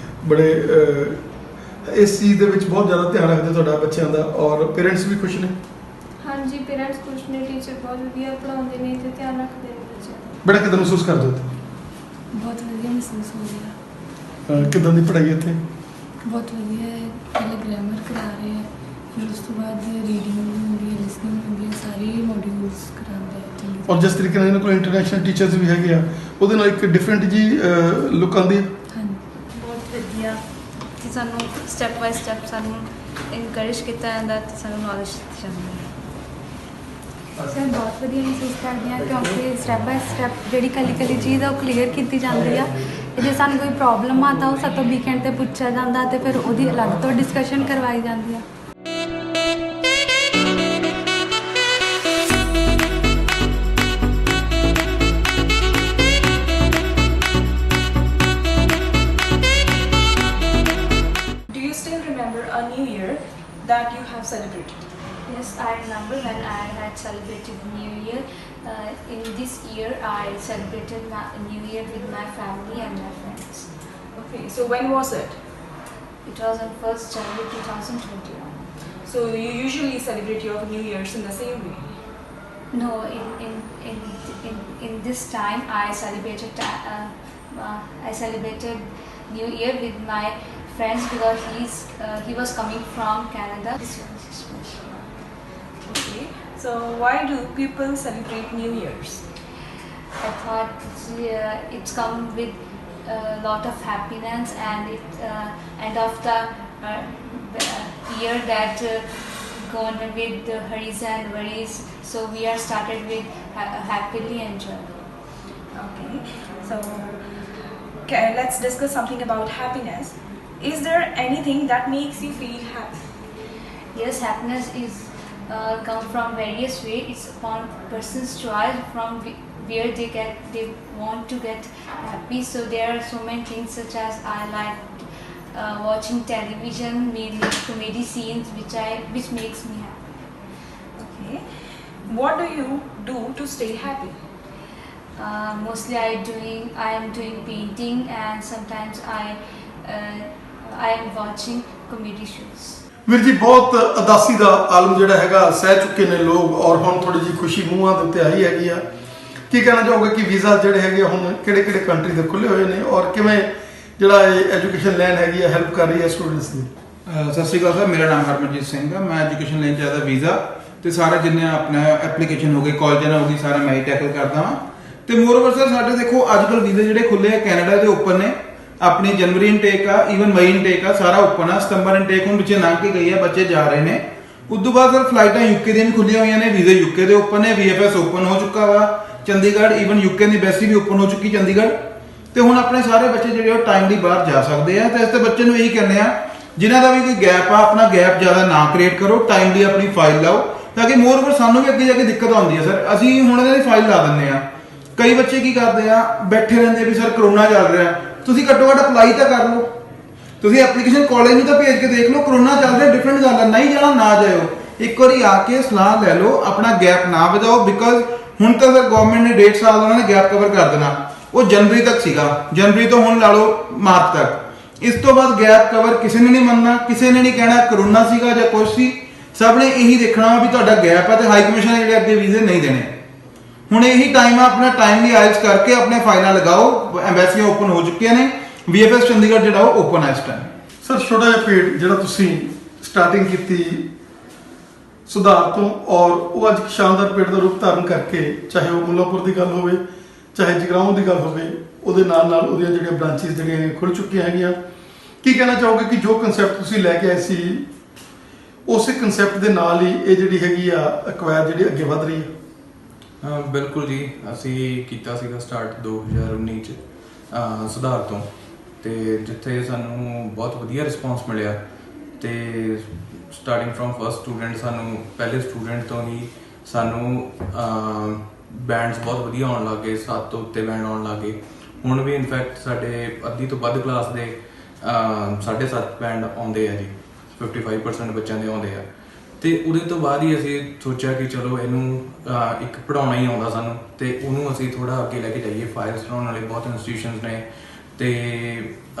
ਬੜੇ ਇਸ ਚੀਜ਼ ਦੇ ਵਿੱਚ ਬਹੁਤ ਜ਼ਿਆਦਾ ਧਿਆਨ ਰੱਖਦੇ ਤੁਹਾਡਾ ਬੱਚਿਆਂ ਦਾ, ਔਰ ਪੇਰੈਂਟਸ ਵੀ ਖੁਸ਼ ਨੇ? ਹਾਂਜੀ, ਪੇਰੈਂਟਸ ਖੁਸ਼ ਨੇ, ਟੀਚਰ ਬਹੁਤ ਵਧੀਆ ਪੜ੍ਹਾਉਂਦੇ ਨੇ ਤੇ ਧਿਆਨ ਰੱਖਦੇ ਨੇ ਬੱਚਿਆਂ ਦਾ। ਬੜਾ ਕਿਦਾਂ ਮਹਿਸੂਸ ਕਰਦੇ ਹੋ? ਬਹੁਤ ਵਧੀਆ ਮਹਿਸੂਸ ਹੋ ਰਿਹਾ। ਕਿਦਾਂ ਦੀ ਪੜ੍ਹਾਈ ਇੱਥੇ? ਬਹੁਤ ਵਧੀਆ ਹੈ। ਪਹਿਲੇ ਗ੍ਰਾਮਰ ਕਰਾ ਰਹੇ ਹੈ, ਫਿਰ ਉਸ ਤੋਂ ਬਾਅਦ ਰੀਡਿੰਗ ਹੁੰਦੀ ਹੈ, ਲਿਸਨਿੰਗ ਹੁੰਦੀ ਹੈ, ਸਾਰੇ ਮੋਡਿਊਲਸ ਕਰਾਉਂਦੇ ਹੈ। ਔਰ ਜਿਸ ਤਰੀਕੇ ਨਾਲ ਇਹਨਾਂ ਕੋਲ ਇੰਟਰਨੈਸ਼ਨਲ ਟੀਚਰਸ ਵੀ ਹੈਗੇ ਆ, ਉਹਦੇ ਨਾਲ ਇੱਕ ਡਿਫਰੈਂਟ ਜੀ ਲੁੱਕ ਆਉਂਦੀ ਹੈ। ਹਾਂਜੀ, ਬਹੁਤ ਵਧੀਆ ਸਾਨੂੰ ਸਟੈਪ ਬਾਈ ਸਟੈਪ ਸਾਨੂੰ ਇਨਕਰੇਜ ਕੀਤਾ ਜਾਂਦਾ ਤੇ ਸਾਨੂੰ ਨੌਲੇਜ ਦਿੱਤੀ ਜਾਂਦੀ ਹੈ। ਸਰ ਬਹੁਤ ਵਧੀਆ ਮਹਿਸੂਸ ਕਰਦੇ ਹਾਂ ਕਿਉਂਕਿ ਸਟੈਪ ਬਾਈ ਸਟੈਪ ਜਿਹੜੀ ਕੱਲੀ ਚੀਜ਼ ਆ ਉਹ ਕਲੀਅਰ ਕੀਤੀ ਜਾਂਦੀ ਆ। ਜੇ ਸਾਨੂੰ ਕੋਈ ਪ੍ਰੋਬਲਮ ਆ ਤਾਂ ਉਹ ਸਾਤੋਂ ਵੀਕਐਂਡ ਤੇ ਪੁੱਛਿਆ ਜਾਂਦਾ ਤੇ ਫਿਰ ਉਹਦੀ ਅਲੱਗ ਤੋਂ ਡਿਸਕਸ਼ਨ ਕਰਵਾਈ ਜਾਂਦੀ ਆ। Do you still remember a new year that you have celebrated? Yes, I remember when I had celebrated New Year. In this year, I celebrated New Year with my family and my friends. Okay, so when was it? It was on 1st January 2021. So you usually celebrate your New Year's in the same way? No, in this time I celebrated New Year with my friends because he was coming from Canada. This was special. Okay, so why do people celebrate New Year's? I thought it's come with a lot of happiness and it end of the year that gone with the hurries and worries. So we are started with happily enjoy. Okay, so let's discuss something about happiness. Is there anything that makes you feel happy? Yes, happiness is come from various ways. It's upon person's choice from where they want to get happy. So there are so many things such as I like watching television, mainly comedy scenes, which makes me happy. Okay, what do you do to stay happy? Mostly I am doing painting and sometimes I am watching comedy shows. ਵੀਰ ਜੀ ਬਹੁਤ ਉਦਾਸੀ ਦਾ ਆਲਮ ਜਿਹੜਾ ਹੈਗਾ ਸਹਿ ਚੁੱਕੇ ਨੇ ਲੋਕ ਔਰ ਹੁਣ ਥੋੜੀ ਜਿਹੀ ਖੁਸ਼ੀ ਮੂੰਹਾਂ ਦੇ ਉੱਤੇ ਆਈ ਹੈਗੀ ਆ। ਕੀ ਕਹਿਣਾ ਚਾਹੋਗੇ ਕਿ ਵੀਜ਼ਾ ਜਿਹੜੇ ਹੈਗੇ ਹੁਣ ਕਿਹੜੇ ਕੰਟਰੀ ਦੇ ਖੁੱਲੇ ਹੋਏ ਨੇ ਔਰ ਕਿਵੇਂ ਜਿਹੜਾ ਇਹ ਐਜੂਕੇਸ਼ਨ ਲੈਣ ਹੈਗੀ ਆ ਹੈਲਪ ਕਰ ਰਹੀ ਹੈ ਸਟੂਡੈਂਟਸ ਦੀ? ਸਤਿ ਸ਼੍ਰੀ ਅਕਾਲ ਸਰ, ਮੇਰਾ ਨਾਮ ਹਰਮਨਜੀਤ ਸਿੰਘ ਹੈ। ਮੈਂ ਐਜੂਕੇਸ਼ਨ ਲੈਣ ਚਾਹਦਾ ਵੀਜ਼ਾ ਤੇ ਸਾਰੇ ਜਿੰਨੇ ਆਪਣਾ ਐਪਲੀਕੇਸ਼ਨ ਹੋ ਗਈ ਕਾਲਜਾਂ ਨਾਲ ਹੋ ਗਈ ਸਾਰਾ ਮੈਂ ਹੀ ਟੈਕਲ ਕਰਦਾ ਹਾਂ। ਤੇ ਮੋਰਓਵਰ ਸਰ ਸਾਡੇ ਦੇਖੋ ਅੱਜ ਕੱਲ੍ਹ ਵੀਜ਼ੇ ਜਿਹੜੇ ਖੁੱਲੇ ਆ ਕੈਨੇਡਾ ਦੇ ਓਪਨ ਨੇ, ਆਪਣੀ ਜਨਵਰੀ ਇਨਟੇਕ ਆ, ਈਵਨ ਮਈ ਇਨਟੇਕ ਆ, ਸਾਰਾ ਓਪਨ ਆ। ਸਤੰਬਰ ਇਨਟੇਕ ਹੁਣ ਪਿੱਛੇ ਲੰਘ ਕੇ ਗਈ ਆ, ਬੱਚੇ ਜਾ ਰਹੇ ਨੇ। ਉਸ ਤੋਂ ਬਾਅਦ ਸਰ ਫਲਾਈਟਾਂ ਯੂਕੇ ਦੀਆਂ ਵੀ ਖੁੱਲੀਆਂ ਹੋਈਆਂ ਨੇ, ਵੀਜ਼ੇ ਯੂਕੇ ਦੇ ਓਪਨ ਨੇ, VFS ਓਪਨ ਹੋ ਚੁੱਕਾ ਵਾ, ਚੰਡੀਗੜ੍ਹ ਈਵਨ ਯੂਕੇ ਦੀ ਐਮਬੈਸੀ ਵੀ ਓਪਨ ਹੋ ਚੁੱਕੀ ਚੰਡੀਗੜ੍ਹ। ਤੇ ਹੁਣ ਆਪਣੇ ਸਾਰੇ ਬੱਚੇ ਜਿਹੜੇ ਉਹ ਟਾਈਮਲੀ ਬਾਹਰ ਜਾ ਸਕਦੇ ਆ। ਤੇ ਇਸ ਤੇ ਬੱਚੇ ਨੂੰ ਇਹੀ ਕਹਿੰਦੇ ਆ ਜਿਨ੍ਹਾਂ ਦਾ ਵੀ ਕੋਈ ਗੈਪ ਆ ਆਪਣਾ ਗੈਪ ਜ਼ਿਆਦਾ ਨਾ ਕ੍ਰੀਏਟ ਕਰੋ, ਟਾਈਮਲੀ ਆਪਣੀ ਫਾਈਲ ਲਾਓ ਤਾਂ ਕਿ ਮੋਰ ਓਵਰ ਸਾਨੂੰ ਵੀ ਅੱਗੇ ਜਾ ਕੇ ਦਿੱਕਤ ਆਉਂਦੀ ਹੈ ਸਰ। ਅਸੀਂ ਹੁਣ ਇਹਨਾਂ ਦੀ ਫਾਈਲ ਲਾ ਦਿੰਦੇ ਆ। ਕਈ ਬੱਚੇ ਕੀ ਕਰਦੇ ਆ ਬੈਠੇ ਰਹਿੰਦੇ ਵੀ ਸਰ ਕਰੋਨਾ ਚੱਲ ਰਿਹਾ, ਤੁਸੀਂ ਘੱਟੋ ਘੱਟ ਅਪਲਾਈ ਤਾਂ ਕਰ ਲਓ, ਤੁਸੀਂ ਐਪਲੀਕੇਸ਼ਨ ਕਾਲਜ ਨੂੰ ਤਾਂ ਭੇਜ ਕੇ ਦੇਖ ਲਓ। ਕਰੋਨਾ ਚੱਲ ਰਿਹਾ ਡਿਫਰੈਂਟ ਗੱਲ ਹੈ, ਨਹੀਂ ਜਾਣਾ ਨਾ ਜਾਇਓ, ਇੱਕ ਵਾਰੀ ਆ ਕੇ ਸਲਾਹ ਲੈ ਲਓ, ਆਪਣਾ ਗੈਪ ਨਾ ਵਧਾਓ। ਬਿਕਾਜ਼ ਹੁਣ ਤਾਂ ਸਰ ਗਵਰਨਮੈਂਟ ਨੇ 1.5 ਸਾਲ ਉਹਨਾਂ ਨੇ ਗੈਪ ਕਵਰ ਕਰ ਦੇਣਾ, ਉਹ ਜਨਵਰੀ ਤੱਕ ਸੀਗਾ, ਜਨਵਰੀ ਤੋਂ ਹੁਣ ਲਾ ਲਓ ਮਾਰਚ ਤੱਕ। ਇਸ ਤੋਂ ਬਾਅਦ ਗੈਪ ਕਵਰ ਕਿਸੇ ਨੇ ਨਹੀਂ ਮੰਨਣਾ, ਕਿਸੇ ਨੇ ਨਹੀਂ ਕਹਿਣਾ ਕਰੋਨਾ ਸੀਗਾ ਜਾਂ ਕੁਛ ਸੀ, ਸਭ ਨੇ ਇਹੀ ਦੇਖਣਾ ਵੀ ਤੁਹਾਡਾ ਗੈਪ ਹੈ ਤੇ ਹਾਈ ਕਮਿਸ਼ਨ ਨੇ ਜਿਹੜੇ ਅੱਗੇ ਵੀਜ਼ੇ ਨਹੀਂ ਦੇਣੇ। ਹੁਣ ਇਹੀ ਟਾਈਮ ਆ, ਆਪਣਾ ਟਾਈਮਲੀ ਆਇਲਸ ਕਰਕੇ ਆਪਣੇ ਫਾਈਲਾਂ ਲਗਾਓ। ਐਮਬੈਸੀਆਂ ਓਪਨ ਹੋ ਚੁੱਕੀਆਂ ਨੇ, VFS ਚੰਡੀਗੜ੍ਹ ਜਿਹੜਾ ਉਹ ਓਪਨ ਹੈ ਇਸ ਟਾਈਮ। ਸਰ ਛੋਟਾ ਜਿਹਾ ਪੇੜ ਜਿਹੜਾ ਤੁਸੀਂ ਸਟਾਰਟਿੰਗ ਕੀਤੀ ਸੁਧਾਰ ਤੋਂ ਔਰ ਉਹ ਅੱਜ ਸ਼ਾਨਦਾਰ ਪੇੜ ਦਾ ਰੂਪ ਧਾਰਨ ਕਰਕੇ, ਚਾਹੇ ਉਹ ਮੁੱਲਾਪੁਰ ਦੀ ਗੱਲ ਹੋਵੇ ਚਾਹੇ ਜਗਰਾਉਂ ਦੀ ਗੱਲ ਹੋਵੇ, ਉਹਦੇ ਨਾਲ ਨਾਲ ਉਹਦੀਆਂ ਜਿਹੜੀਆਂ ਬ੍ਰਾਂਚਿਸ ਜਿਹੜੀਆਂ ਖੁੱਲ ਚੁੱਕੀਆਂ ਹੈਗੀਆਂ। ਕੀ ਕਹਿਣਾ ਚਾਹੋਗੇ ਕਿ ਜੋ ਕਨਸੈਪਟ ਤੁਸੀਂ ਲੈ ਕੇ ਆਏ ਸੀ ਉਸੇ ਕਨਸੈਪਟ ਦੇ ਨਾਲ ਹੀ ਇਹ ਜਿਹੜੀ ਹੈਗੀ ਆ ਅਕਵਾਇਰ ਜਿਹੜੀ ਅੱਗੇ ਵਧ ਰਹੀ ਹੈ? ਬਿਲਕੁਲ ਜੀ, ਅਸੀਂ ਕੀਤਾ ਸੀਗਾ ਸਟਾਰਟ 2019 ਚ ਸੁਧਾਰ ਤੋਂ, ਤੇ ਜਿੱਥੇ ਸਾਨੂੰ ਬਹੁਤ ਵਧੀਆ ਰਿਸਪੌਂਸ ਮਿਲਿਆ। ਤੇ ਸਟਾਰਟਿੰਗ ਫਰੋਮ ਫਸਟ ਸਟੂਡੈਂਟ, ਸਾਨੂੰ ਪਹਿਲੇ ਸਟੂਡੈਂਟ ਤੋਂ ਹੀ ਸਾਨੂੰ ਬੈਂਡਸ ਬਹੁਤ ਵਧੀਆ ਆਉਣ ਲੱਗ ਗਏ, 7 ਤੋਂ ਉੱਤੇ ਬੈਂਡ ਆਉਣ ਲੱਗ ਗਏ। ਹੁਣ ਵੀ ਇਨਫੈਕਟ ਸਾਡੇ ਅੱਧੀ ਤੋਂ ਵੱਧ ਕਲਾਸ ਦੇ 7.5 ਬੈਂਡ ਆਉਂਦੇ ਆ ਜੀ, 55% ਬੱਚਿਆਂ ਦੇ ਆਉਂਦੇ ਆ। ਤੇ ਉਹਦੇ ਤੋਂ ਬਾਅਦ ਹੀ ਅਸੀਂ ਸੋਚਿਆ ਕਿ ਚਲੋ ਇਹਨੂੰ ਇੱਕ ਪੜ੍ਹਾਉਣਾ ਹੀ ਆਉਂਦਾ ਸਾਨੂੰ, ਤੇ ਉਹਨੂੰ ਅਸੀਂ ਥੋੜਾ ਅੱਗੇ ਲੈ ਕੇ ਜਾਈਏ। ਫਾਇਰ ਸਟਾਉਣ ਵਾਲੇ ਬਹੁਤ ਇੰਸਟੀਟਿਊਸ਼ਨਸ ਨੇ ਤੇ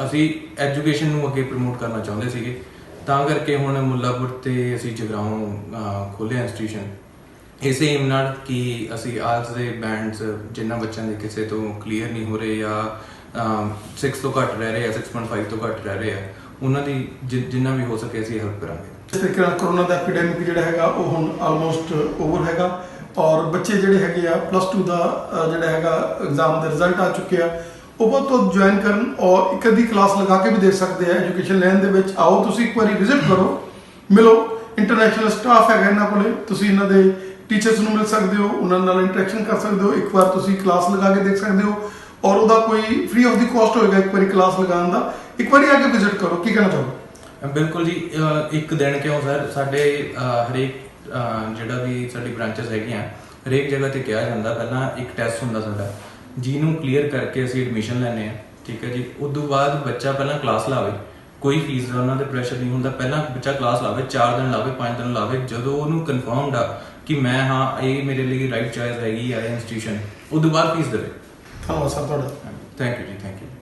ਅਸੀਂ ਐਜੂਕੇਸ਼ਨ ਨੂੰ ਅੱਗੇ ਪ੍ਰਮੋਟ ਕਰਨਾ ਚਾਹੁੰਦੇ ਸੀਗੇ, ਤਾਂ ਕਰਕੇ ਹੁਣ ਮੁੱਲਾਪੁਰ ਤੇ ਅਸੀਂ ਜਗਰਾਉਂ ਖੋਲ੍ਹਿਆ ਇੰਸਟੀਟਿਊਸ਼ਨ ਇਸੇ ਏਮ ਨਾਲ ਕਿ ਅਸੀਂ ਆਇਲਸ ਦੇ ਬੈਂਡਸ ਜਿਨ੍ਹਾਂ ਬੱਚਿਆਂ ਦੇ ਕਿਸੇ ਤੋਂ ਕਲੀਅਰ ਨਹੀਂ ਹੋ ਰਹੇ ਜਾਂ 6 ਤੋਂ ਘੱਟ ਰਹਿ ਰਹੇ ਆ, 6.5 ਤੋਂ ਘੱਟ ਰਹਿ ਰਹੇ ਆ, ਉਹਨਾਂ ਦੀ ਜਿੰਨਾ ਵੀ ਹੋ ਸਕੇ ਅਸੀਂ ਹੈਲਪ ਕਰਾਂਗੇ। ਜਿਸ ਤਰੀਕੇ ਨਾਲ ਕਰੋਨਾ ਦਾ ਐਪੀਡੈਮਿਕ ਜਿਹੜਾ ਹੈਗਾ ਉਹ ਹੁਣ ਆਲਮੋਸਟ ਓਵਰ ਹੈਗਾ ਔਰ ਬੱਚੇ ਜਿਹੜੇ ਹੈਗੇ ਆ +2 ਦਾ ਜਿਹੜਾ ਹੈਗਾ ਐਗਜ਼ਾਮ ਦੇ ਰਿਜ਼ਲਟ ਆ ਚੁੱਕੇ ਆ। ਉਹ ਬਹੁਤ ਜੁਆਇਨ ਕਰਨ ਔਰ ਇੱਕ ਅੱਧੀ ਕਲਾਸ ਲਗਾ ਕੇ ਵੀ ਦੇਖ ਸਕਦੇ ਆ। ਐਜੂਕੇਸ਼ਨ ਲੈਣ ਦੇ ਵਿੱਚ ਆਓ, ਤੁਸੀਂ ਇੱਕ ਵਾਰੀ ਵਿਜ਼ਿਟ ਕਰੋ, ਮਿਲੋ। ਇੰਟਰਨੈਸ਼ਨਲ ਸਟਾਫ ਹੈਗਾ ਇਹਨਾਂ ਕੋਲੇ, ਤੁਸੀਂ ਇਹਨਾਂ ਦੇ ਟੀਚਰਸ ਨੂੰ ਮਿਲ ਸਕਦੇ ਹੋ, ਉਹਨਾਂ ਨਾਲ ਇੰਟਰੈਕਸ਼ਨ ਕਰ ਸਕਦੇ ਹੋ। ਇੱਕ ਵਾਰ ਤੁਸੀਂ ਕਲਾਸ ਲਗਾ ਕੇ ਦੇਖ ਸਕਦੇ ਹੋ ਔਰ ਉਹਦਾ ਕੋਈ ਫ੍ਰੀ ਆਫ ਦੀ ਕਾਸਟ ਹੋਏਗਾ ਇੱਕ ਵਾਰੀ ਕਲਾਸ ਲਗਾਉਣ ਦਾ। ਇੱਕ ਵਾਰੀ ਆ ਕੇ ਵਿਜ਼ਿਟ ਕਰੋ। ਕੀ ਕਹਿਣਾ ਚਾਹੋਗੇ? ਬਿਲਕੁਲ ਜੀ, ਇੱਕ ਦਿਨ ਕਿਉਂ ਸਰ, ਸਾਡੇ ਹਰੇਕ ਜਿਹੜਾ ਵੀ ਸਾਡੀ ਬ੍ਰਾਂਚਸ ਹੈਗੀਆਂ ਹਰੇਕ ਜਗ੍ਹਾ ਤੇ ਕਿਹਾ ਜਾਂਦਾ ਪਹਿਲਾਂ ਇੱਕ ਟੈਸਟ ਹੁੰਦਾ ਸਾਡਾ, ਜਿਹਨੂੰ ਕਲੀਅਰ ਕਰਕੇ ਅਸੀਂ ਐਡਮਿਸ਼ਨ ਲੈਂਦੇ ਹਾਂ। ਠੀਕ ਹੈ ਜੀ, ਉਸ ਤੋਂ ਬਾਅਦ ਬੱਚਾ ਪਹਿਲਾਂ ਕਲਾਸ ਲਾਵੇ, ਕੋਈ ਫੀਸ ਦਾ ਉਹਨਾਂ ਦੇ ਪ੍ਰੈਸ਼ਰ ਨਹੀਂ ਹੁੰਦਾ। ਪਹਿਲਾਂ ਬੱਚਾ ਕਲਾਸ ਲਾਵੇ, 4 ਦਿਨ ਲਾਵੇ, 5 ਦਿਨ ਲਾਵੇ। ਜਦੋਂ ਉਹਨੂੰ ਕਨਫਰਮਡ ਆ ਕਿ ਮੈਂ ਹਾਂ ਇਹ ਮੇਰੇ ਲਈ ਰਾਈਟ ਚੋਇਸ ਹੈਗੀ ਆ ਇੰਸਟੀਟਿਊਸ਼ਨ, ਉਸ ਤੋਂ ਬਾਅਦ ਫੀਸ ਦੇਵੇ। ਧੰਨਵਾਦ ਸਰ ਤੁਹਾਡਾ। ਥੈਂਕ ਯੂ ਜੀ, ਥੈਂਕ ਯੂ।